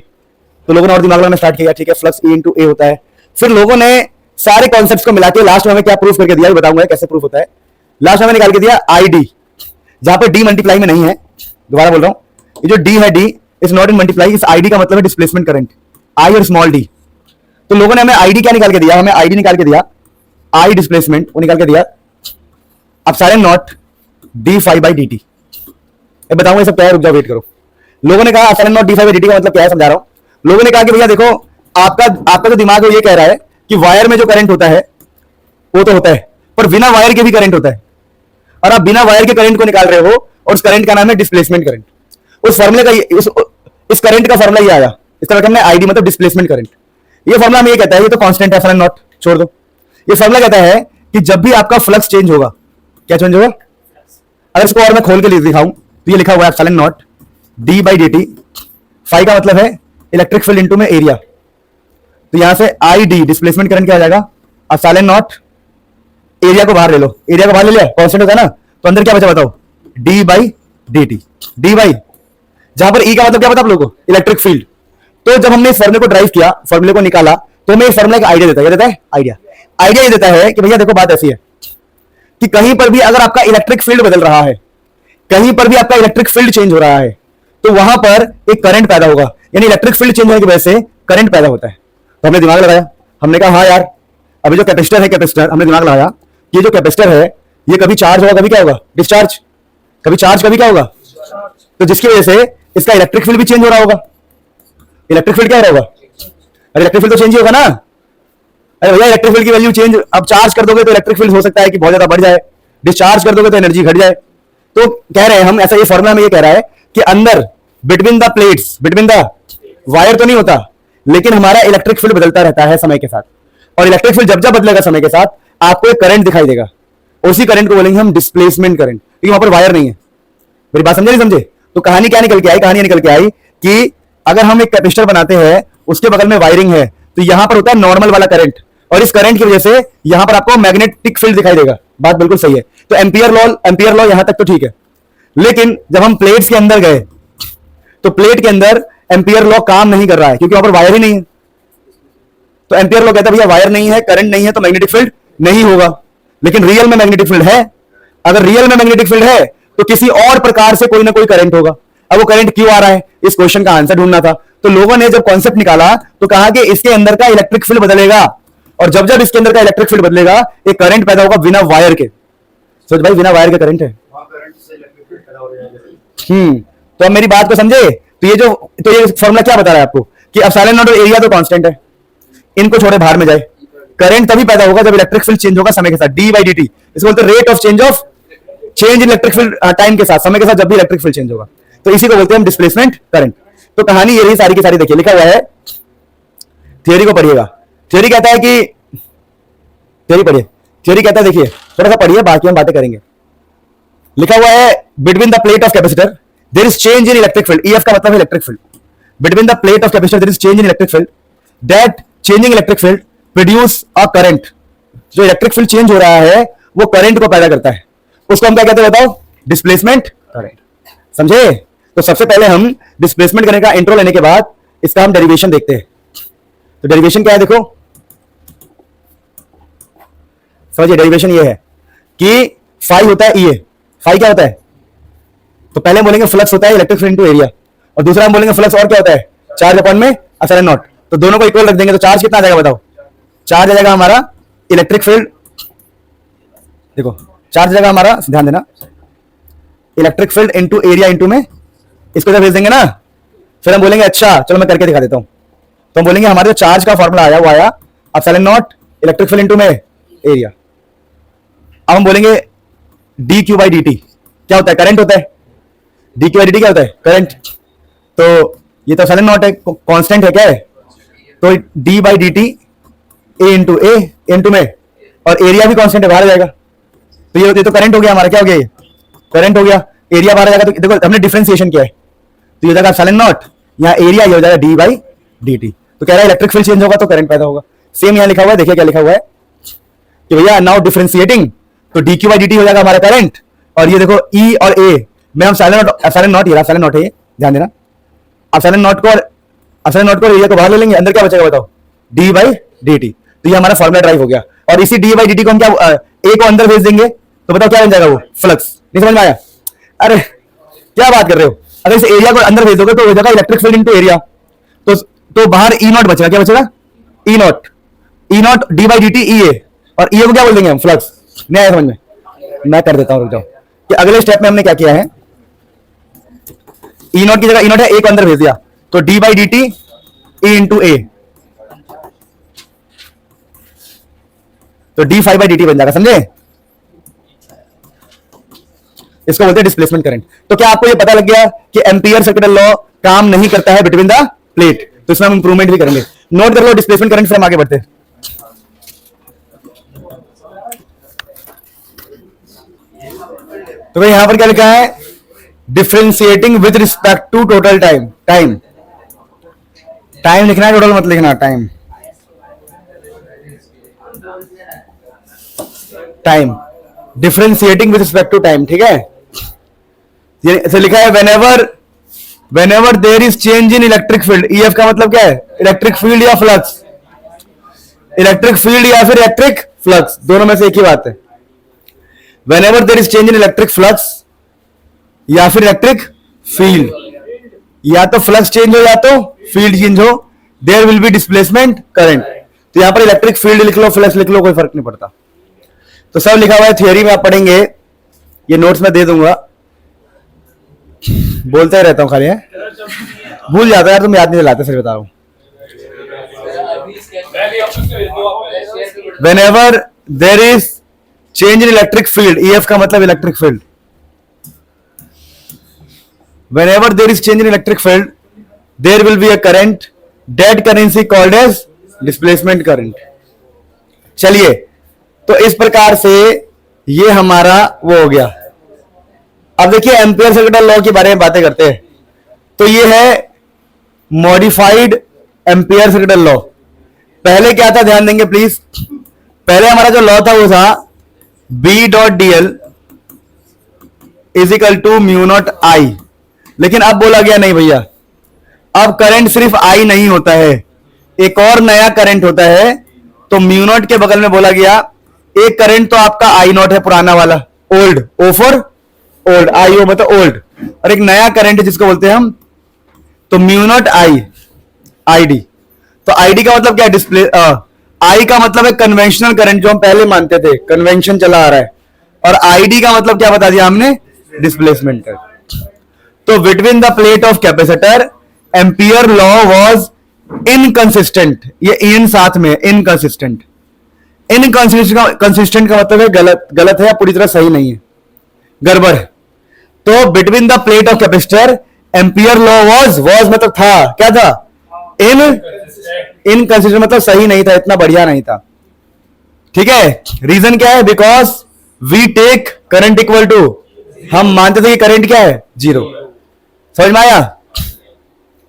तो लोगों ने और दिमाग लगाना स्टार्ट किया, ठीक है फ्लक्स ई इंटू ए होता है। फिर लोगों ने सारे कॉन्सेप्ट्स को मिला के लास्ट में हमें क्या प्रूफ करके दिया, बताऊंगा कैसे प्रूफ होता है। लास्ट में निकाल के दिया आई डी, जहां पर डी मल्टीप्लाई में नहीं है, दोबारा बोल रहा हूं, ये जो डी है D is not in multiply, इस आईडी का मतलब है डिस्प्लेसमेंट करंट, आई और स्मॉल डी। तो लोगों ने हमें आईडी क्या निकाल के दिया, हमें आईडी निकाल के दिया, आई डिस्प्लेसमेंट वो निकाल के दिया, अब सारे not D five by D T. बताऊंगा ये सब क्या है, रुक जाओ वेट करो। लोगों ने कहा सारे not D five by D T का मतलब क्या है, समझा रहा हूं। लोगों ने कहा कि भैया देखो आपका जो दिमाग है ये कह रहा है कि वायर में जो करंट होता है वो तो होता है, पर बिना वायर के भी करंट होता है, और आप बिना वायर के करंट को निकाल रहे हो और उस करंट का नाम है डिस्प्लेसमेंट करंट। उस फॉर्मूले का इस करंट का फॉर्मूला ये आया, इसका मतलब आईडी मतलब डिस्प्लेसमेंट करंट। ये फॉर्मूला हमें ये कहता है, ये तो कांस्टेंट है एप्सिलॉन नॉट, छोड़ दो। ये फॉर्मूला कहता है कि जब भी आपका फ्लक्स चेंज होगा, क्या चेंज होगा, अगर इसको और मैं खोल के दिखाऊं तो ये लिखा हुआ है epsilon not D by D T, phi का मतलब है इलेक्ट्रिक फील्ड इनटू में एरिया। तो यहां से आई डी डिस्प्लेसमेंट करंट क्या हो जाएगा, एप्सिलॉन नॉट एरिया को बाहर ले लो, एरिया को बाहर ले लिया, कांस्टेंट होता है ना, तो अंदर क्या बचा बताओ, D by D T, D by, जहां पर ई का मतलब क्या पता आप लोगों को, इलेक्ट्रिक फील्ड। तो जब हमने इस फॉर्मूले को ड्राइव किया, फॉर्मूले को निकाला, तो मैं एक फॉर्मूला का आइडिया देता है, क्या देता है? आइडिया ये देता है कि भैया देखो बात ऐसी है कि कहीं पर भी अगर आपका इलेक्ट्रिक फील्ड बदल रहा है, कहीं पर भी आपका इलेक्ट्रिक फील्ड चेंज हो रहा है, तो वहां पर एक करंट पैदा होगा, यानी इलेक्ट्रिक फील्ड चेंज होने की वजह से करंट पैदा होता है। तो हमने दिमाग लगाया, हमने कहा हाँ यार, अभी जो कैपेसिटर है, कैपेसिटर हमने दिमाग लगाया, ये जो कैपेसिटर है ये कभी चार्ज होगा, कभी क्या होगा? डिस्चार्ज। कभी चार्ज, कभी क्या होगा? तो जिसकी वजह से इसका इलेक्ट्रिक फील्ड भी चेंज हो रहा होगा। इलेक्ट्रिक फील्ड क्या हो रहा होगा? अरे इलेक्ट्रिक फील्ड तो चेंज ही होगा ना। अरे भैया इलेक्ट्रिक फील्ड की वैल्यू चेंज, अब चार्ज कर दोगे तो इलेक्ट्रिक फील्ड हो सकता है कि बहुत ज्यादा बढ़ जाए, डिस्चार्ज कर दोगे तो एनर्जी घट जाए। तो कह रहे हैं हम, ऐसा ये फॉर्मूला में ये कह रहा है कि अंदर between the plates, between the wire तो नहीं होता, लेकिन हमारा इलेक्ट्रिक फील्ड बदलता रहता है समय के साथ, और इलेक्ट्रिक फील्ड जब जब बदलेगा समय के साथ आपको एक करंट दिखाई देगा, उसी करंट को बोलेंगे हम डिस्प्लेसमेंट करंट, क्योंकि वहां पर वायर नहीं है। मेरी बात समझे नहीं समझे? तो कहानी क्या निकल के आई? कहानी निकल के आई कि अगर हम एक कैपेसिटर बनाते हैं, उसके बगल में वायरिंग है, तो यहां पर होता है नॉर्मल वाला करंट, और इस करंट की वजह से यहां पर आपको मैग्नेटिक फील्ड दिखाई देगा। बात बिल्कुल सही है। तो एम्पियर लॉ यहां तक तो ठीक है, लेकिन जब हम प्लेट्स के अंदर गए तो प्लेट के अंदर एम्पियर लॉ काम नहीं कर रहा है, क्योंकि वहां पर वायर ही नहीं है। तो एम्पियर लॉ कहता है भैया वायर नहीं है, करंट नहीं है, तो मैग्नेटिक फील्ड नहीं होगा। लेकिन रियल में मैग्नेटिक फील्ड है। अगर रियल में मैग्नेटिक फील्ड है तो किसी और प्रकार से कोई ना कोई करंट होगा। अब वो करंट क्यों आ रहा है, इस क्वेश्चन का आंसर ढूंढना था। तो लोगों ने जब कॉन्सेप्ट निकाला तो कहा कि इसके अंदर का इलेक्ट्रिक फील्ड बदलेगा, और जब जब इसके अंदर का इलेक्ट्रिक फील्ड बदलेगा एक करंट पैदा होगा बिना वायर के। सोच भाई, बिना वायर के करंट है। तो अब मेरी बात को समझे? तो ये फॉर्मूला क्या बता रहा है आपको कि एप्सिलॉन नॉट और एरिया तो कांस्टेंट है, इनको छोड़े बाहर में जाए। करंट तभी पैदा होगा जब इलेक्ट्रिक फील्ड चेंज होगा समय के साथ, डी बाई डी टी। इसको बोलते हैं rate of change in electric field time के साथ, समय के साथ जब भी इलेक्ट्रिक फील्ड चेंज होगा, तो इसी को बोलते हैं हम डिस्प्लेसमेंट करंट। तो कहानी ये रही सारी की सारी। देखिए लिखा हुआ है, थियोरी को पढ़िएगा। थियोरी कहता है कि थियोरी कहता है, देखिए थोड़ा सा पढ़िए, बाकी हम बातें करेंगे। लिखा हुआ है between the plate of capacitor there is change in electric field. EF का मतलब है electric field. Between the plate of capacitor there is change in electric field, that changing electric field produce a current. जो इलेक्ट्रिक फील्ड चेंज हो रहा है वो करंट को पैदा करता है, उसको हम क्या कहते हैं बताओ? Displacement current. समझे? तो सबसे पहले हम डिस्प्लेसमेंट करने का इंट्रो लेने के बाद इसका हम डेरिवेशन देखते हैं। तो डेरिवेशन क्या है देखो, समझिए डेरिवेशन ये है कि फाई होता है ई ए। फाई क्या होता है? तो पहले हम बोलेंगे फ्लक्स होता है इलेक्ट्रिक फील्ड इनटू एरिया, और दूसरा हम बोलेंगे फ्लक्स और क्या होता है? चार्ज अपॉन में एप्सिलॉन नॉट। तो दोनों को इक्वल रख देंगे तो चार्ज कितना आ जाएगा बताओ? चार्ज आ जाएगा हमारा इलेक्ट्रिक फील्ड, देखो चार्ज आ जाएगा हमारा, ध्यान देना, electric field into area into में, इसको जब भेज देंगे ना, फिर हम बोलेंगे अच्छा चलो मैं करके दिखा देता हूं। तो हम बोलेंगे हमारे जो चार्ज का फॉर्मूला आया वो आया epsilon not electric field into में एरिया। अब हम बोलेंगे D Q by D T क्या होता है? करंट होता है। D Q by D T क्या होता है? करंट। तो ये तो एप्सिलॉन नॉट है, कांस्टेंट है, क्या है? तो D by D T A into में, और एरिया भी कांस्टेंट है, बाहर आ जाएगा। तो ये तो करंट हो गया हमारा, क्या हो गया? ये करंट हो गया, एरिया बाहर आ जाएगा। तो देखो हमने डिफरेंशिएशन किया है, तो ये हो जाएगा एप्सिलॉन नॉट, यहाँ एरिया ये हो जाएगा डी बाई डी टी। तो कह रहा है इलेक्ट्रिक फील्ड चेंज होगा तो करंट पैदा होगा। सेम यहाँ लिखा हुआ है, देखिए क्या लिखा हुआ है कि भैया नाउ डिफरेंशिएटिंग, तो D Q by D T हो जाएगा हमारा करंट, और ये देखो ई और ए में हम एप्सिलॉन नॉट है, ध्यान देना, एप्सिलॉन नॉट को एरिया को बाहर ले लेंगे, अंदर क्या बचेगा बताओ? D by D T. तो ये हमारा फॉर्मूला ड्राइव हो गया, और इसी डी बाई डी टी को हम क्या ए को अंदर भेज देंगे तो बताओ क्या बन जाएगा? वो फ्लक्स। नहीं समझ में आया? अरे क्या बात कर रहे हो? अगर इस एरिया को अंदर भेज दोगे तो हो जाएगा इलेक्ट्रिक फील्ड इनटू एरिया, तो बाहर ई नॉट बचेगा, क्या बचेगा? E naught D by D T E A, और ई ए को क्या बोल देंगे हम? फ्लक्स। नहीं आया समझ में? मैं कर देता हूं, रुक जाओ। कि अगले स्टेप में हमने क्या किया है, ई नॉट की जगह ई नॉट है, ए को अंदर भेज दिया, तो D by D T A into A, तो D five by D T बन जाएगा। समझे? इसको बोलते हैं डिस्प्लेसमेंट करंट। तो क्या आपको ये पता लग गया कि एम्पियर सर्किट लॉ काम नहीं करता है बिटवीन द प्लेट? तो इसमें हम इंप्रूवमेंट भी करेंगे। नोट कर लो डिस्प्लेसमेंट करंट, फिर हम आगे बढ़ते हैं। तो भाई यहां पर क्या लिखा है? Differentiating with respect to total time. Time लिखना है, टोटल मत लिखना। Time differentiating with respect to time, ठीक है? ये लिखा है whenever there is change in electric field. EF का मतलब क्या है? इलेक्ट्रिक फील्ड या फ्लक्स। इलेक्ट्रिक फील्ड या फिर इलेक्ट्रिक फ्लक्स, दोनों में से एक ही बात है। When ever there is change in electric flux या फिर इलेक्ट्रिक फील्ड, या तो फ्लक्स चेंज हो या तो फील्ड चेंज हो, there will be displacement current. तो यहां पर इलेक्ट्रिक फील्ड लिख लो, फ्लक्स लिख लो, कोई फर्क नहीं पड़ता। तो सब लिखा हुआ है, थियरी में आप पढ़ेंगे, ये नोट्स में दे दूंगा, बोलता ही रहता हूं खाली है, भूल जाता है यार, तुम याद नहीं दिलाते, सर बता रहा हूं। Whenever there is change in electric field, EF का मतलब electric field, whenever there is change in electric field, there will be a current, that current is called as displacement current। चलिए, तो इस प्रकार से ये हमारा वो हो गया। अब देखिए एम्पियर सर्किट लॉ के बारे में बातें करते हैं। तो ये है मॉडिफाइड एम्पियर सर्किट लॉ। पहले क्या था, ध्यान देंगे प्लीज, पहले हमारा जो लॉ था वो था B dot DL is equal to mu not I। लेकिन अब बोला गया नहीं भैया, अब करंट सिर्फ I नहीं होता है, एक और नया करंट होता है। तो म्यू नॉट के बगल में बोला गया एक करंट तो आपका I नॉट है, पुराना वाला, ओल्ड, ओ फॉर ओल्ड, आई ओ मतलब ओल्ड, और एक नया करंट जिसको बोलते हैं हम तो म्यू नॉट आई डी। तो आईडी का मतलब क्या है, डिस्प्ले, आई का मतलब है कन्वेंशनल करंट जो हम पहले मानते थे, कन्वेंशन चला आ रहा है, और आईडी का मतलब क्या बता दिया हमने, डिस्प्लेसमेंट करंट। तो between the plate of capacitor ampere law was inconsistent, ये इन साथ में इनकंसिस्टेंट, इनकंसिस्टेंट का मतलब है गलत, गलत है या पूरी तरह सही नहीं है, गड़बड़ है। तो between the plate of capacitor ampere law was मतलब था, क्या था, इनकंसिस्टेंट मतलब सही नहीं था, इतना बढ़िया नहीं था, ठीक है। रीजन क्या है, because we take current equal to, हम मानते थे कि करंट क्या है, जीरो। समझ में आया,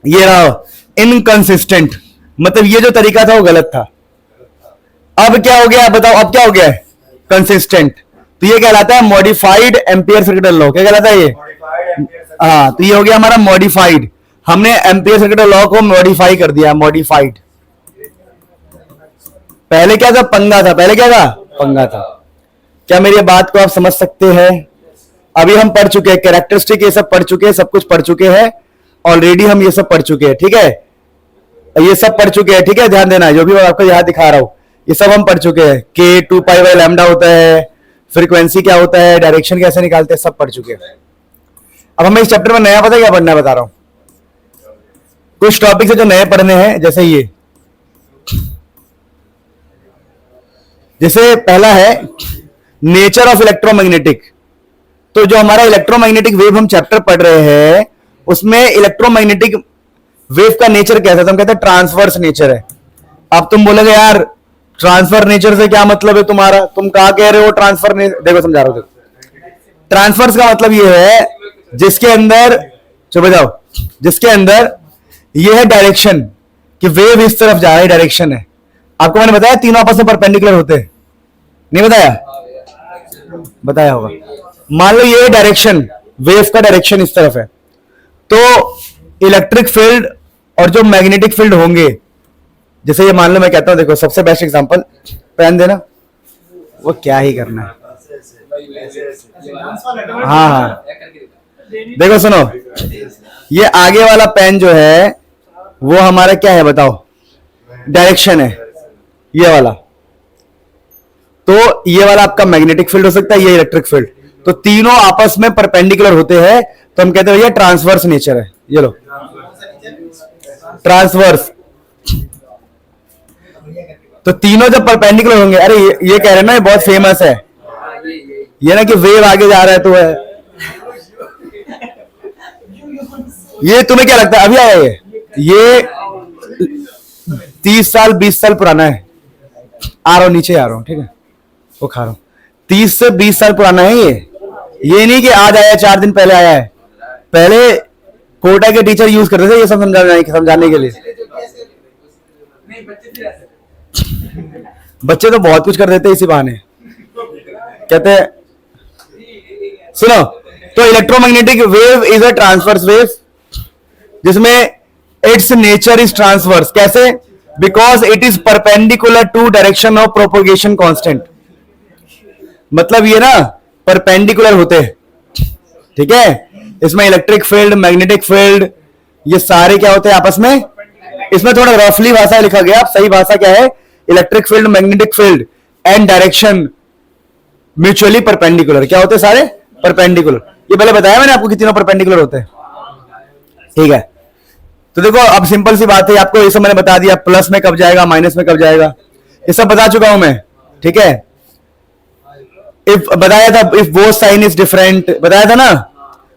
ये रहा इनकंसिस्टेंट, मतलब ये जो तरीका था वो गलत था। अब क्या हो गया बताओ, अब क्या हो गया है, कंसिस्टेंट। तो ये कहलाता है मॉडिफाइड एम्पियर सर्किट लॉ। क्या कहलाता है ये, हाँ, तो ये हो गया हमारा मॉडिफाइड, हमने एम्पियर सर्किट लॉ को मॉडिफाई कर दिया, मॉडिफाइड। पहले क्या था, पंगा था, पहले क्या था, पंगा था। क्या मेरी बात को आप समझ सकते हैं? अभी हम पढ़ चुके हैं कैरेक्टरिस्टिक, ये सब पढ़ चुके हैं, सब कुछ पढ़ चुके हैं ऑलरेडी, हम ये सब पढ़ चुके हैं, ठीक है, ये सब पढ़ चुके हैं, ठीक है। ध्यान देना, जो भी मैं आपको यहां दिखा रहा हूं ये सब हम पढ़ चुके हैं। K 2 पाई बाई लैम्डा होता है, फ्रीक्वेंसी क्या होता है, डायरेक्शन कैसे निकालते हैं, सब पढ़ चुके हैं। अब हमें इस चैप्टर में नया पता क्या पढ़ना है, बता रहा हूं। कुछ टॉपिक है जो नए पढ़ने हैं, जैसे ये, जैसे पहला है नेचर ऑफ इलेक्ट्रोमैग्नेटिक। तो जो हमारा इलेक्ट्रोमैग्नेटिक वेव हम चैप्टर पढ़ रहे हैं उसमें इलेक्ट्रोमैग्नेटिक वेव का नेचर कैसा है, तो हम कहते हैं ट्रांसवर्स नेचर है। अब तुम बोलोगे यार ट्रांसफर नेचर से क्या मतलब है तुम्हारा, तुम कहा कह रहे हो ट्रांसफर, देखो समझा रहा हूं। ट्रांसफर्स का मतलब ये है जिसके अंदर, चलो जाओ, जिसके अंदर ये है डायरेक्शन कि वेव इस तरफ जा रहा है, डायरेक्शन है। आपको मैंने बताया तीनों आपस में परपेंडिकुलर होते हैं, नहीं बताया, बताया होगा। मान लो ये डायरेक्शन, वेव का डायरेक्शन इस तरफ है, तो इलेक्ट्रिक फील्ड और जो मैग्नेटिक फील्ड होंगे, जैसे ये मान लो मैं कहता हूं, देखो सबसे बेस्ट एग्जांपल, पेन देना, वो क्या ही करना है, हाँ हाँ, देखो सुनो, ये आगे वाला पेन जो है वो हमारा क्या है बताओ, डायरेक्शन है, ये वाला। तो ये वाला आपका मैग्नेटिक फील्ड हो सकता है, ये इलेक्ट्रिक फील्ड, तो तीनों आपस में परपेंडिकुलर होते हैं, तो हम कहते हैं ये ट्रांसवर्स नेचर है। ये लो ट्रांसवर्स, तो तीनों जब परपेंडिकुलर होंगे, अरे ये कह रहे हैं ना, ये बहुत फेमस है, ये ना कि वेव आगे जा रहा है तो है, ये तुम्हें क्या लगता है अभी आया ये 30 साल 20 साल पुराना है, आ रहा हूं नीचे, आ रहा हूं, ठीक है, वो खा रहा हूं, 30 से 20 साल पुराना है ये नहीं कि आज आया, 4 दिन पहले आया है। पहले कोटा के टीचर यूज करते थे ये सब समझाने के लिए। बच्चे तो बहुत कुछ कर देते इसी बहाने, कहते हैं, सुनो, तो electromagnetic wave is a transverse wave जिसमें इट्स नेचर इज ट्रांसवर्स। कैसे, because it is perpendicular to direction of propagation constant. मतलब ये ना परपेंडिकुलर होते हैं, ठीक है। इसमें इलेक्ट्रिक फील्ड, मैग्नेटिक फील्ड, ये सारे क्या होते हैं आपस में। इसमें थोड़ा रफली भाषा लिखा गया, सही भाषा क्या है, electric field, magnetic field and direction mutually perpendicular. क्या होते हैं सारे परपेंडिकुलर। ये पहले बताया मैंने आपको कि तीनों परपेंडिकुलर होते हैं, ठीक है। तो देखो अब सिंपल सी बात है, आपको ये सब मैंने बता दिया, प्लस में कब जाएगा, माइनस में कब जाएगा, ये सब बता चुका हूं मैं, ठीक है। इफ बताया था, if both sign is different, बताया था ना,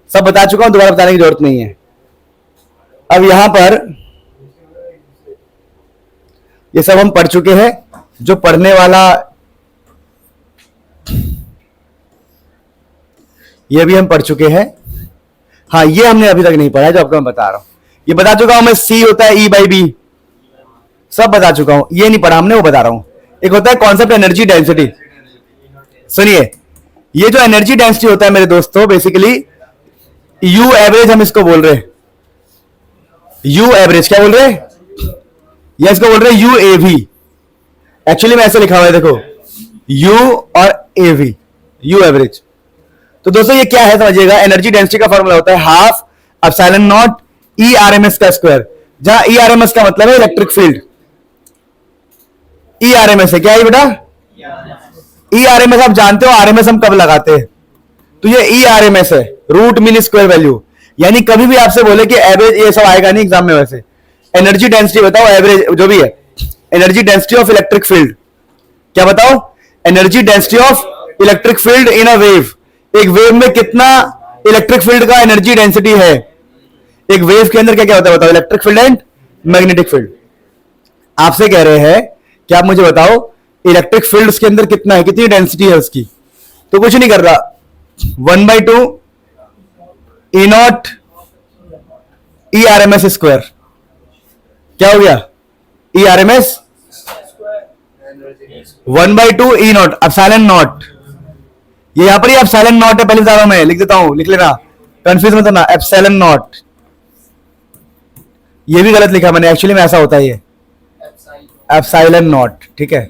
सब बता चुका हूं, दोबारा बताने की जरूरत नहीं है। अब यहां पर ये सब हम पढ़ चुके हैं, जो पढ़ने वाला ये भी हम पढ़ चुके हैं। हाँ, ये हमने अभी तक नहीं पढ़ा जो आपको मैं बता रहा हूं, ये बता चुका हूं मैं। सी होता है E by B, सब बता चुका हूं। ये नहीं पढ़ा हमने, वो बता रहा हूं। एक होता है कॉन्सेप्ट एनर्जी डेंसिटी। सुनिए, ये जो एनर्जी डेंसिटी होता है मेरे दोस्तों, बेसिकली यू एवरेज हम इसको बोल रहे हैं। यू एवरेज क्या बोल रहे हैं, या इसको बोल रहे हैं UAV। एक्चुअली में ऐसे लिखा हुआ है, देखो U और AV, यू एवरेज। तो दोस्तों ये क्या है समझिएगा, एनर्जी डेंसिटी का फॉर्मूला होता है half epsilon not E RMS का स्क्वायर, जहां E RMS का मतलब है इलेक्ट्रिक फील्ड। E RMS है क्या है बेटा, E RMS आप जानते हो, RMS हम कब लगाते हैं, तो ये E RMS है, रूट मीन स्क्वायर वैल्यू। यानी कभी भी आपसे बोले कि एवरेज, ये सब आएगा नहीं एग्जाम में। वैसे एनर्जी डेंसिटी बताओ, एवरेज जो भी है, energy density of electric field, क्या बताओ, energy density of electric field in a wave. एक वेव में कितना इलेक्ट्रिक फील्ड का एनर्जी डेंसिटी है। एक वेव के अंदर क्या क्या होता है बताओ, electric field and magnetic field. आपसे कह रहे हैं कि आप मुझे बताओ इलेक्ट्रिक फील्ड के अंदर कितना है, कितनी डेंसिटी है उसकी। तो कुछ नहीं कर रहा, 1/2 E0 E RMS स्क्वायर। क्या हो गया, E RMS 1/2 E0 epsilon not. ये यहां पर एप्सिलॉन नॉट है, पहले बता रहा हूं मैं, लिख देता हूं, लिख लेना, कंफ्यूज मत होना। एप्सिलॉन नॉट, ये भी गलत लिखा मैंने, एक्चुअली में ऐसा होता है ये एप्सिलॉन नॉट, ठीक है।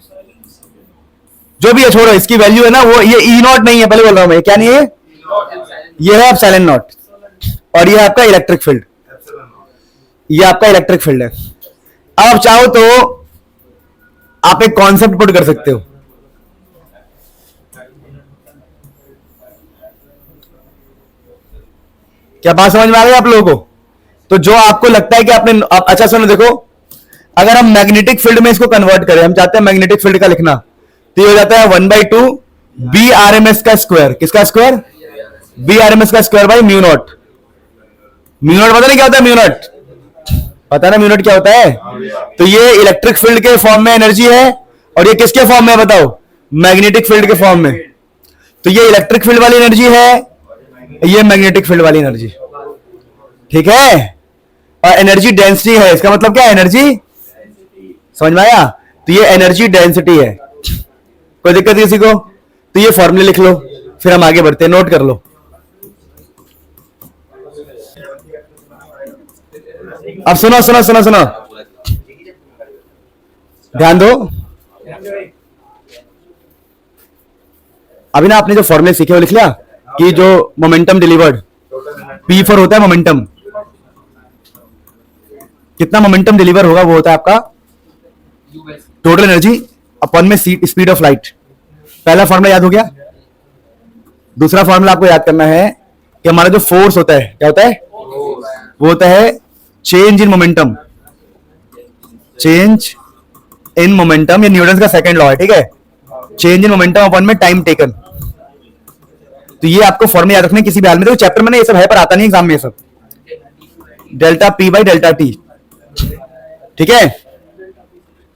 जो भी है छोड़ो, इसकी वैल्यू है ना वो, ये E0 नहीं है, पहले बोल रहा हूं मैं, क्या नहीं है, ये है एप्सिलॉन नॉट, और ये आपका इलेक्ट्रिक फील्ड, ये आपका इलेक्ट्रिक फील्ड है। अब आप चाहो तो आप एक कॉन्सेप्ट पुट कर सकते हो। क्या बात समझ में आ रही है आप लोगों को। तो जो आपको लगता है कि आपने अच्छा सुनो, देखो अगर हम मैग्नेटिक फील्ड में इसको कन्वर्ट करें, हम चाहते हैं मैग्नेटिक फील्ड का लिखना, तो ये हो जाता है 1/2 B RMS का स्क्वायर। किसका स्क्वायर, B RMS का square by mu not. Mu naught पता नहीं क्या होता है, म्यू नॉट पता है ना, म्यू नॉट क्या होता है। तो ये इलेक्ट्रिक फील्ड के फॉर्म में एनर्जी है, और ये किसके फॉर्म में बताओ, मैग्नेटिक फील्ड के फॉर्म में। तो ये इलेक्ट्रिक फील्ड वाली एनर्जी है, ये मैग्नेटिक फील्ड वाली एनर्जी, ठीक है। और एनर्जी डेंसिटी है, इसका मतलब क्या है, एनर्जी, समझ में आया। तो ये एनर्जी डेंसिटी है, कोई दिक्कत किसी को। तो ये फॉर्मूले लिख लो, फिर हम आगे बढ़ते हैं, नोट कर लो। अब सुनो सुनो सुनो सुनो, ध्यान दो। अभी ना आपने जो फॉर्मूले सीखे वो लिख लिया, कि जो मोमेंटम डिलीवर्ड P4 होता है, मोमेंटम, कितना मोमेंटम डिलीवर होगा वो होता है आपका टोटल एनर्जी अपॉन में स्पीड ऑफ लाइट। पहला फॉर्मूला याद हो गया। दूसरा फॉर्मूला आपको याद करना है कि हमारा जो फोर्स होता है, क्या होता है, वो होता है change in momentum, change in momentum, ये न्यूटन का सेकंड लॉ है, ठीक है। चेंज इन मोमेंटम अपॉन में टाइम टेकन। तो ये आपको फॉर्मूला याद रखना किसी भी हाल में। तो चैप्टर में ये सब है पर आता नहीं एग्जाम में, ये सब delta P by delta T, ठीक है।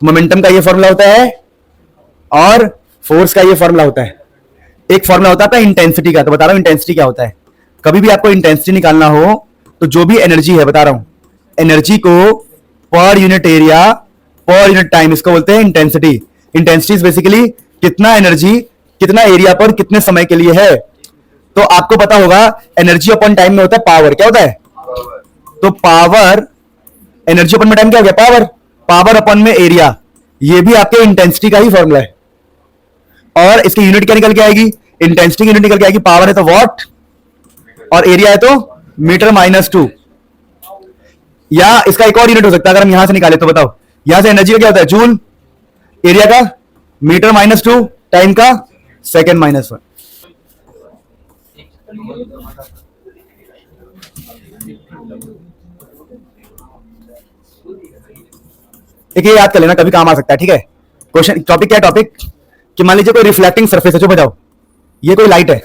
मोमेंटम का ये फॉर्मूला होता है, और फोर्स का ये फॉर्मूला होता है। एक फॉर्मूला होता है इंटेंसिटी का, तो बता रहा हूं इंटेंसिटी क्या होता है। कभी भी आपको इंटेंसिटी निकालना हो, तो जो भी एनर्जी है, बता रहा हूं, एनर्जी को per unit area per unit time, इसको बोलते हैं इंटेंसिटी। इंटेंसिटी इज बेसिकली कितना एनर्जी कितना एरिया पर कितने समय के लिए है। तो आपको पता होगा एनर्जी अपॉन टाइम में होता है पावर। क्या होता है, तो पावर, एनर्जी अपॉन टाइम क्या हो गया, पावर। पावर अपॉन में एरिया, ये भी आपके इंटेंसिटी का ही फॉर्मूला है। और इसकी यूनिट क्या निकल के आएगी, इंटेंसिटी की यूनिट निकल के आएगी, पावर है तो वॉट और एरिया है तो मीटर -2। या इसका एक और यूनिट हो सकता है, अगर हम यहां से निकाले तो बताओ, यहां से एनर्जी का क्या होता है, जूल, एरिया का मीटर -2, टाइम का सेकेंड -1। एक ये याद कर लेना, कभी काम आ सकता है, ठीक है। क्वेश्चन टॉपिक क्या है, टॉपिक कि मान लीजिए कोई रिफ्लेक्टिंग सरफेस है, जो बताओ ये कोई लाइट है,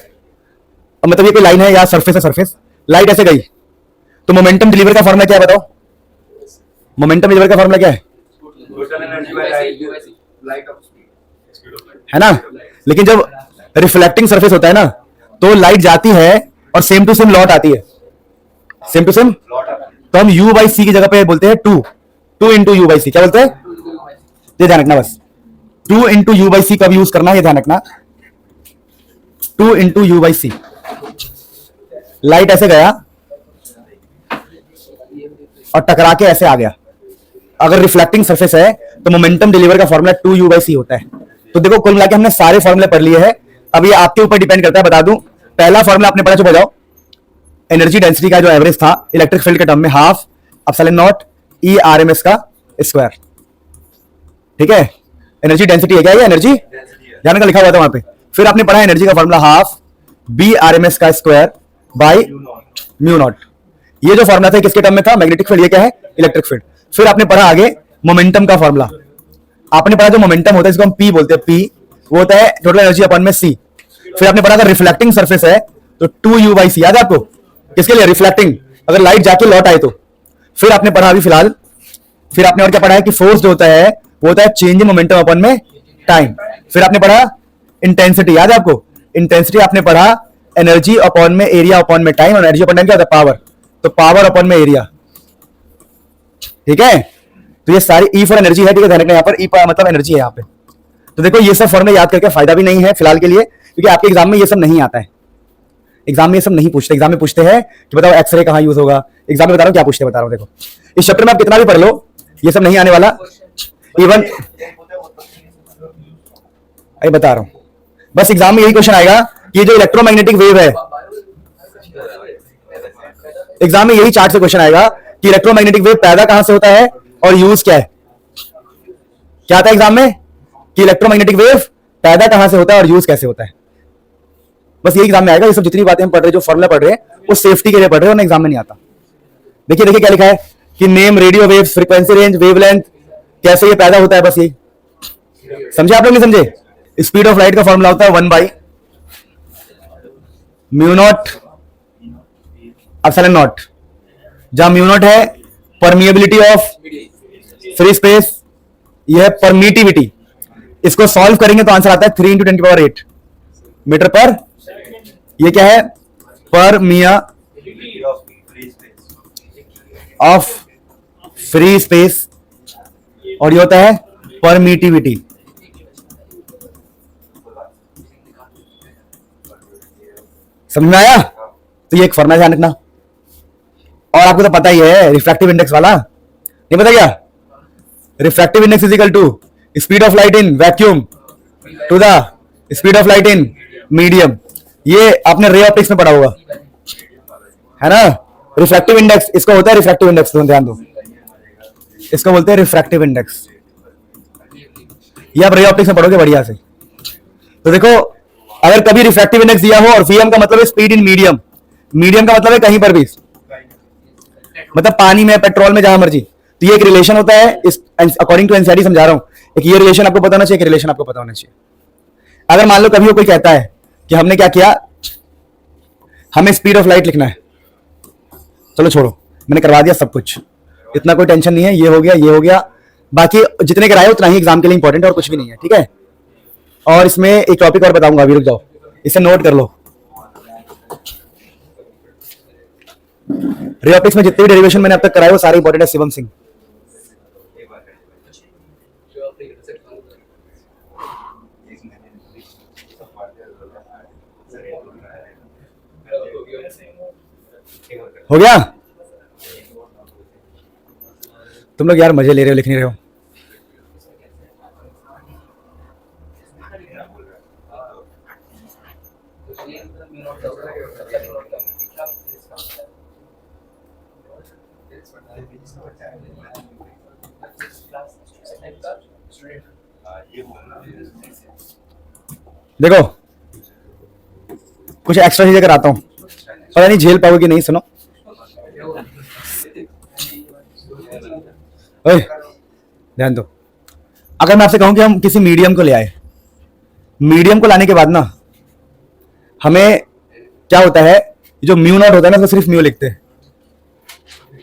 मतलब ये कोई लाइन है या सरफेस है, सरफेस लाइट ऐसे गई, तो मोमेंटम डिलीवर का फॉर्मूला क्या है बताओ, मोमेंटम डिलीवर का फॉर्मूला क्या है ना। लेकिन जब रिफ्लेक्टिंग सरफेस होता है ना, तो लाइट जाती है और सेम टू सेम लौट आती है, सेम टू सेम, तो हम u बाई सी की जगह पे बोलते हैं 2 इंटू यू बाई सी, क्या बोलते हैं, ये ध्यान रखना बस, 2 इंटू यू बाई सी कब यूज करना है, ये ध्यान रखना, 2 into u by c. Light ऐसे गया और टकरा के ऐसे आ गया, अगर रिफ्लेक्टिंग सरफेस है तो मोमेंटम डिलीवर का फॉर्मूला 2u बाई सी होता है। तो देखो कुल मिला के हमने सारे फॉर्मूले पढ़ लिए हैं, अब ये आपके ऊपर डिपेंड करता है। बता दूं, पहला फॉर्मूला आपने पढ़ा, चुप हो जाओ, एनर्जी डेंसिटी का जो एवरेज था इलेक्ट्रिक फील्ड के टर्म में, half epsilon not E R M S का स्क्वायर, ठीक है। एनर्जी डेंसिटी है क्या, ये एनर्जी ध्यान का लिखा हुआ था वहां पे। फिर आपने पढ़ा एनर्जी का formula half B R M S का स्क्वायर बाई म्यू नॉट, ये जो फॉर्मूला था किसके टर्म में था, मैग्नेटिक फील्ड, ये क्या है, इलेक्ट्रिक फील्ड। फिर आपने पढ़ा आगे मोमेंटम का फॉर्मूला, आपने पढ़ा जो मोमेंटम होता है इसको हम पी बोलते हैं, पी वो होता है टोटल एनर्जी अपॉन में सी। फिर आपने पढ़ा अगर रिफ्लेक्टिंग सरफेस है तो 2u बाई सी, याद है आपको, किसके लिए, रिफ्लेक्टिंग, अगर लाइट जाके लौट आए तो। फिर आपने पढ़ा अभी फिलहाल, फिर आपने और क्या पढ़ा है कि फोर्स जो होता है वो होता है चेंज इन मोमेंटम अपॉन में टाइम। फिर आपने पढ़ा इंटेंसिटी, याद है आपको, इंटेंसिटी आपने पढ़ा एनर्जी अपॉन में एरिया अपॉन में टाइम, और एनर्जी अपॉन टाइम क्या होता है, पावर, तो पावर अपॉन में एरिया, ठीक है। तो ये सारी ई फॉर एनर्जी है, ठीक है, ध्यान रखना, यहाँ पर ई मतलब एनर्जी है यहाँ पे। तो देखो ये सब फॉर्मूले याद करके फायदा भी नहीं है फिलहाल के लिए, क्योंकि आपके एग्जाम में ये सब नहीं आता है, एग्जाम में ये सब नहीं पूछते। एग्जाम में पूछते हैं कि बताओ एक्सरे कहाँ यूज होगा, एग्जाम में बता रहा हूँ क्या पूछते, बता रहा हूँ। देखो इस चैप्टर में आप कितना भी पढ़ लो, ये सब नहीं आने वाला, इवन अरे बता रहा हूँ, बस एग्जाम में यही क्वेश्चन आएगा कि ये जो इलेक्ट्रोमैग्नेटिक वेव है, एग्जाम में यही चार्ट से क्वेश्चन आएगा कि इलेक्ट्रोमैग्नेटिक वेव पैदा कहां से होता है और यूज क्या है। क्या आता है एग्जाम में कि इलेक्ट्रोमैग्नेटिक वेव पैदा कहां से होता है और यूज कैसे होता है, बस यही एग्जाम में आएगा। ये सब जितनी बातें हम पढ़ रहे, जो फॉर्मूला पढ़ रहे हैं, वो सेफ्टी के लिए पढ़ रहे हैं, और एग्जाम में नहीं आता। देखिए देखिए क्या लिखा है कि name radio waves, frequency range, wavelength, कैसे ये पैदा होता है, बस यही समझे आप लोग, नहीं समझे। स्पीड ऑफ लाइट का फॉर्मूला होता है 1 by mu not epsilon not, जहां म्यू नॉट है परमिएबिलिटी ऑफ फ्री स्पेस, यह है परमिटिविटी। इसको सॉल्व करेंगे तो आंसर आता है 3 × 10⁸ मीटर पर, ये क्या है, परमिया ऑफ फ्री स्पेस, और ये होता है परमिटिविटी। समझ में आया। तो ये एक फॉर्मूला ध्यान रखना, और आपको तो पता ही है रिफ्रैक्टिव इंडेक्स वाला, नहीं पता क्या, refractive index is equal to speed of light in vacuum to the speed of light in medium. ये आपने रे ऑप्टिक्स में पढ़ा होगा, है ना। रिफ्रैक्टिव इंडेक्स इसको होता है, रिफ्रैक्टिव इंडेक्स, ध्यान दो, इसको बोलते हैं रिफ्रैक्टिव इंडेक्स। ये आप रे ऑप्टिक्स में पढ़ोगे बढ़िया से। तो देखो अगर कभी रिफ्रैक्टिव इंडेक्स दिया हो, और वीएम का मतलब है स्पीड इन मीडियम, मीडियम का मतलब है कहीं पर भी, मतलब पानी में, पेट्रोल में, जहां मर्जी, तो ये एक रिलेशन होता है, इस अकॉर्डिंग टू एनसीईआरटी समझा रहा हूं, एक ये रिलेशन आपको पता होना चाहिए, रिलेशन आपको पता होना चाहिए। अगर मान लो कभी कोई कहता है कि हमने क्या किया, हमें स्पीड ऑफ लाइट लिखना है, चलो छोड़ो, मैंने करवा दिया सब कुछ, इतना कोई टेंशन नहीं है, ये हो गया, ये हो गया, बाकी जितने कराए उतना ही एग्जाम के लिए इंपॉर्टेंट है, और कुछ भी नहीं है, ठीक है। और इसमें एक टॉपिक और बताऊंगा, अभी रुक जाओ, इसे नोट कर लो। रे ऑप्टिक्स में जितने भी डेरिवेशन मैंने अब तक कराए वो सारे इंपॉर्टेंट है, शिवम सिंह। हो गया, तुम लोग यार मजे ले रहे हो, लिख नहीं रहे हो। देखो कुछ एक्स्ट्रा चीजें कराता हूं, पता नहीं झेल पाओगे कि नहीं। सुनो, ओए ध्यान दो। अगर मैं आपसे कहूं कि हम किसी मीडियम को ले आए, मीडियम को लाने के बाद ना हमें क्या होता है, जो म्यू नॉट होता है ना, उसको सिर्फ म्यू लिखते हैं।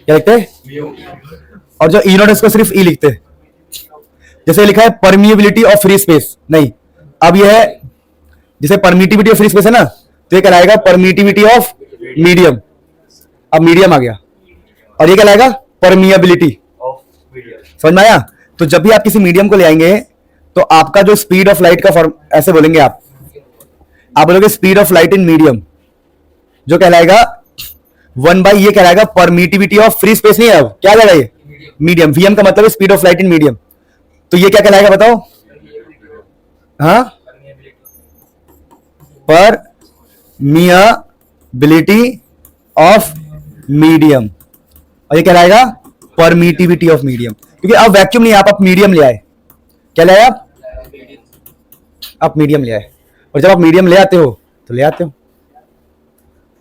क्या लिखते हैं? और जो ई नॉट इसको सिर्फ ई लिखते हैं। जैसे लिखा है परमिएबिलिटी ऑफ फ्री स्पेस, नहीं, अब यह है जैसे परमिटिविटी ऑफ फ्री स्पेस है ना, तो ये कहलाएगा परमिटिविटी ऑफ मीडियम। अब मीडियम आ गया, और ये कहलाएगा परमिएबिलिटी ऑफ मीडियम। समझ में आया? तो जब भी आप किसी मीडियम को ले आएंगे तो आपका जो स्पीड ऑफ लाइट का फॉर्म ऐसे बोलेंगे, आप बोलोगे speed of light in medium, जो कहलाएगा 1/, ये कहलाएगा परमिटिविटी ऑफ फ्री स्पेस। नहीं है, अब क्या कहलाएगा ये? मीडियम। वीएम का मतलब है speed of light in medium. तो ये क्या कहलाएगा बताओ? हाँ, परमिएबिलिटी ऑफ मीडियम, और ये कहलाएगा परमिटिविटी ऑफ मीडियम। क्योंकि अब वैक्यूम नहीं, आप मीडियम ले आए। क्या ले आए आप मीडियम ले आए। और जब आप मीडियम ले आते हो तो ले आते हो,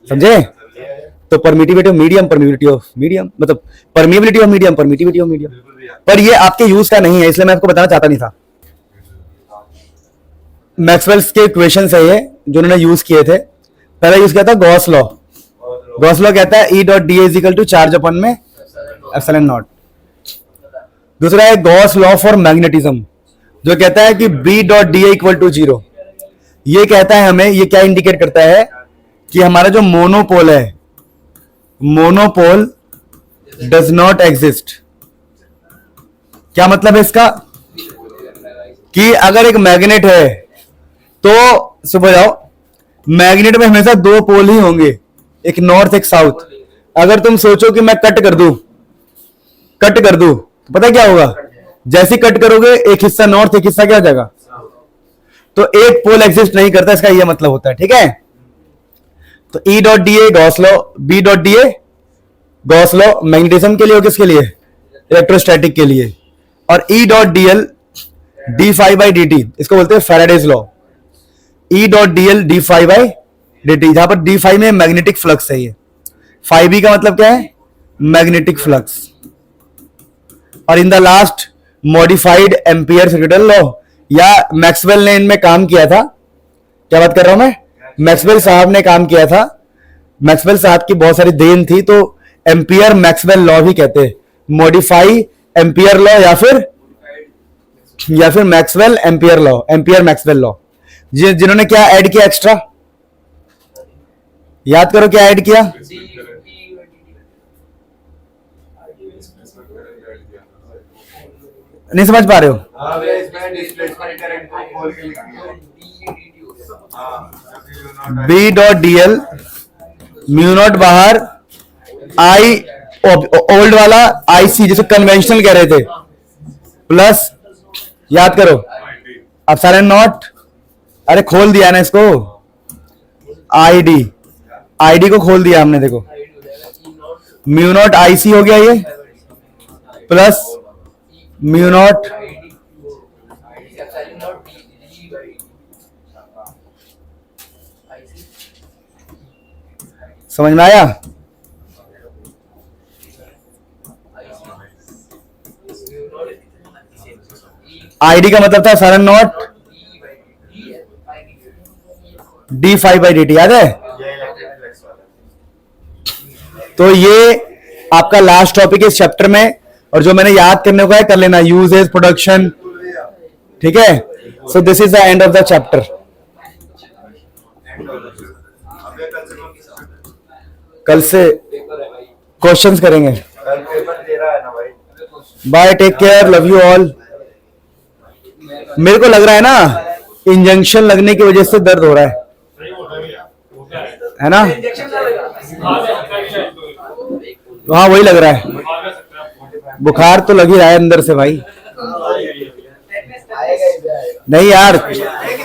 समझे? तो permittivity of medium, permittivity of medium, matlab permeability of medium, permittivity of medium. पर ये आपके यूज का नहीं है, इसलिए मैं आपको बताना चाहता नहीं था। मैक्सवेल्स के इक्वेशंस है ये, जो उन्होंने यूज किए थे। पहला यूज किया था गॉस लॉ। गॉस लॉ कहता है E dot D is equal to charge upon में एप्सिलॉन नॉट। दूसरा है गॉस लॉ फॉर मैग्नेटिज्म, जो कहता है कि B dot D equal to 0। ये कहता है हमें, ये क्या इंडिकेट करता है कि हमारा जो मोनोपोल है, मोनोपोल डज नॉट एग्जिस्ट। क्या मतलब है इसका? कि अगर एक मैग्नेट है तो सुबह जाओ, मैग्नेट में हमेशा दो पोल ही होंगे, एक नॉर्थ एक साउथ। अगर तुम सोचो कि मैं कट कर दूं, तो पता क्या होगा? जैसे कट करोगे एक हिस्सा नॉर्थ, एक हिस्सा क्या हो जाएगा? तो एक पोल एग्जिस्ट नहीं करता, इसका यह मतलब होता है। ठीक है? तो E dot D A Gauss law, B dot D A Gauss law magnetism के लिए और किसके लिए? इलेक्ट्रोस्टैटिक के लिए। और E dot D L D phi by D T, इसको बोलते हैं Faraday's law. E dot D L D phi by D T, जहां पर डी फाई में मैग्नेटिक फ्लक्स है। ये फाई बी का मतलब क्या है? Magnetic flux. और in the last modified Ampere circuital law, या मैक्सवेल ने इनमें काम किया था। क्या बात कर रहा हूं मैं? मैक्सवेल साहब ने काम किया था। मैक्सवेल साहब की बहुत सारी देन थी, तो एम्पियर मैक्सवेल लॉ भी कहते हैं। मॉडिफाई एम्पियर लॉ या फिर Maxwell ampere law, ampere Maxwell law. जिन्होंने क्या ऐड किया एक्स्ट्रा? याद करो क्या ऐड किया? नहीं समझ पा रहे हो? B dot D L mu naught बाहर, आई ओल्ड वाला IC, जिसे कन्वेंशनल कह रहे थे, प्लस याद करो एप्सिलॉन नॉट। अरे खोल दिया ना इसको, आईडी को खोल दिया हमने। देखो म्यू नॉट IC हो गया ये, प्लस म्यू नॉट समझ में आया? आईडी का मतलब था epsilon not d phi by D t, याद है? तो ये आपका लास्ट टॉपिक है इस चैप्टर में, और जो मैंने याद करने को है कर लेना, यूजेज, प्रोडक्शन। ठीक है? So this is the end of the chapter. कल से क्वेश्चंस करेंगे। Bye, take care, love you all. मेरे को लग रहा है ना इंजेक्शन लगने की वजह से दर्द हो रहा है ना? हाँ वही लग रहा है, बुखार तो लग ही रहा है अंदर से भाई। नहीं यार,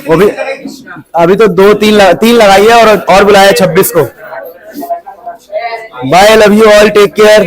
वो भी अभी तो तीन लगाई है और बुलाया 26 को। Bye, love you all, take care.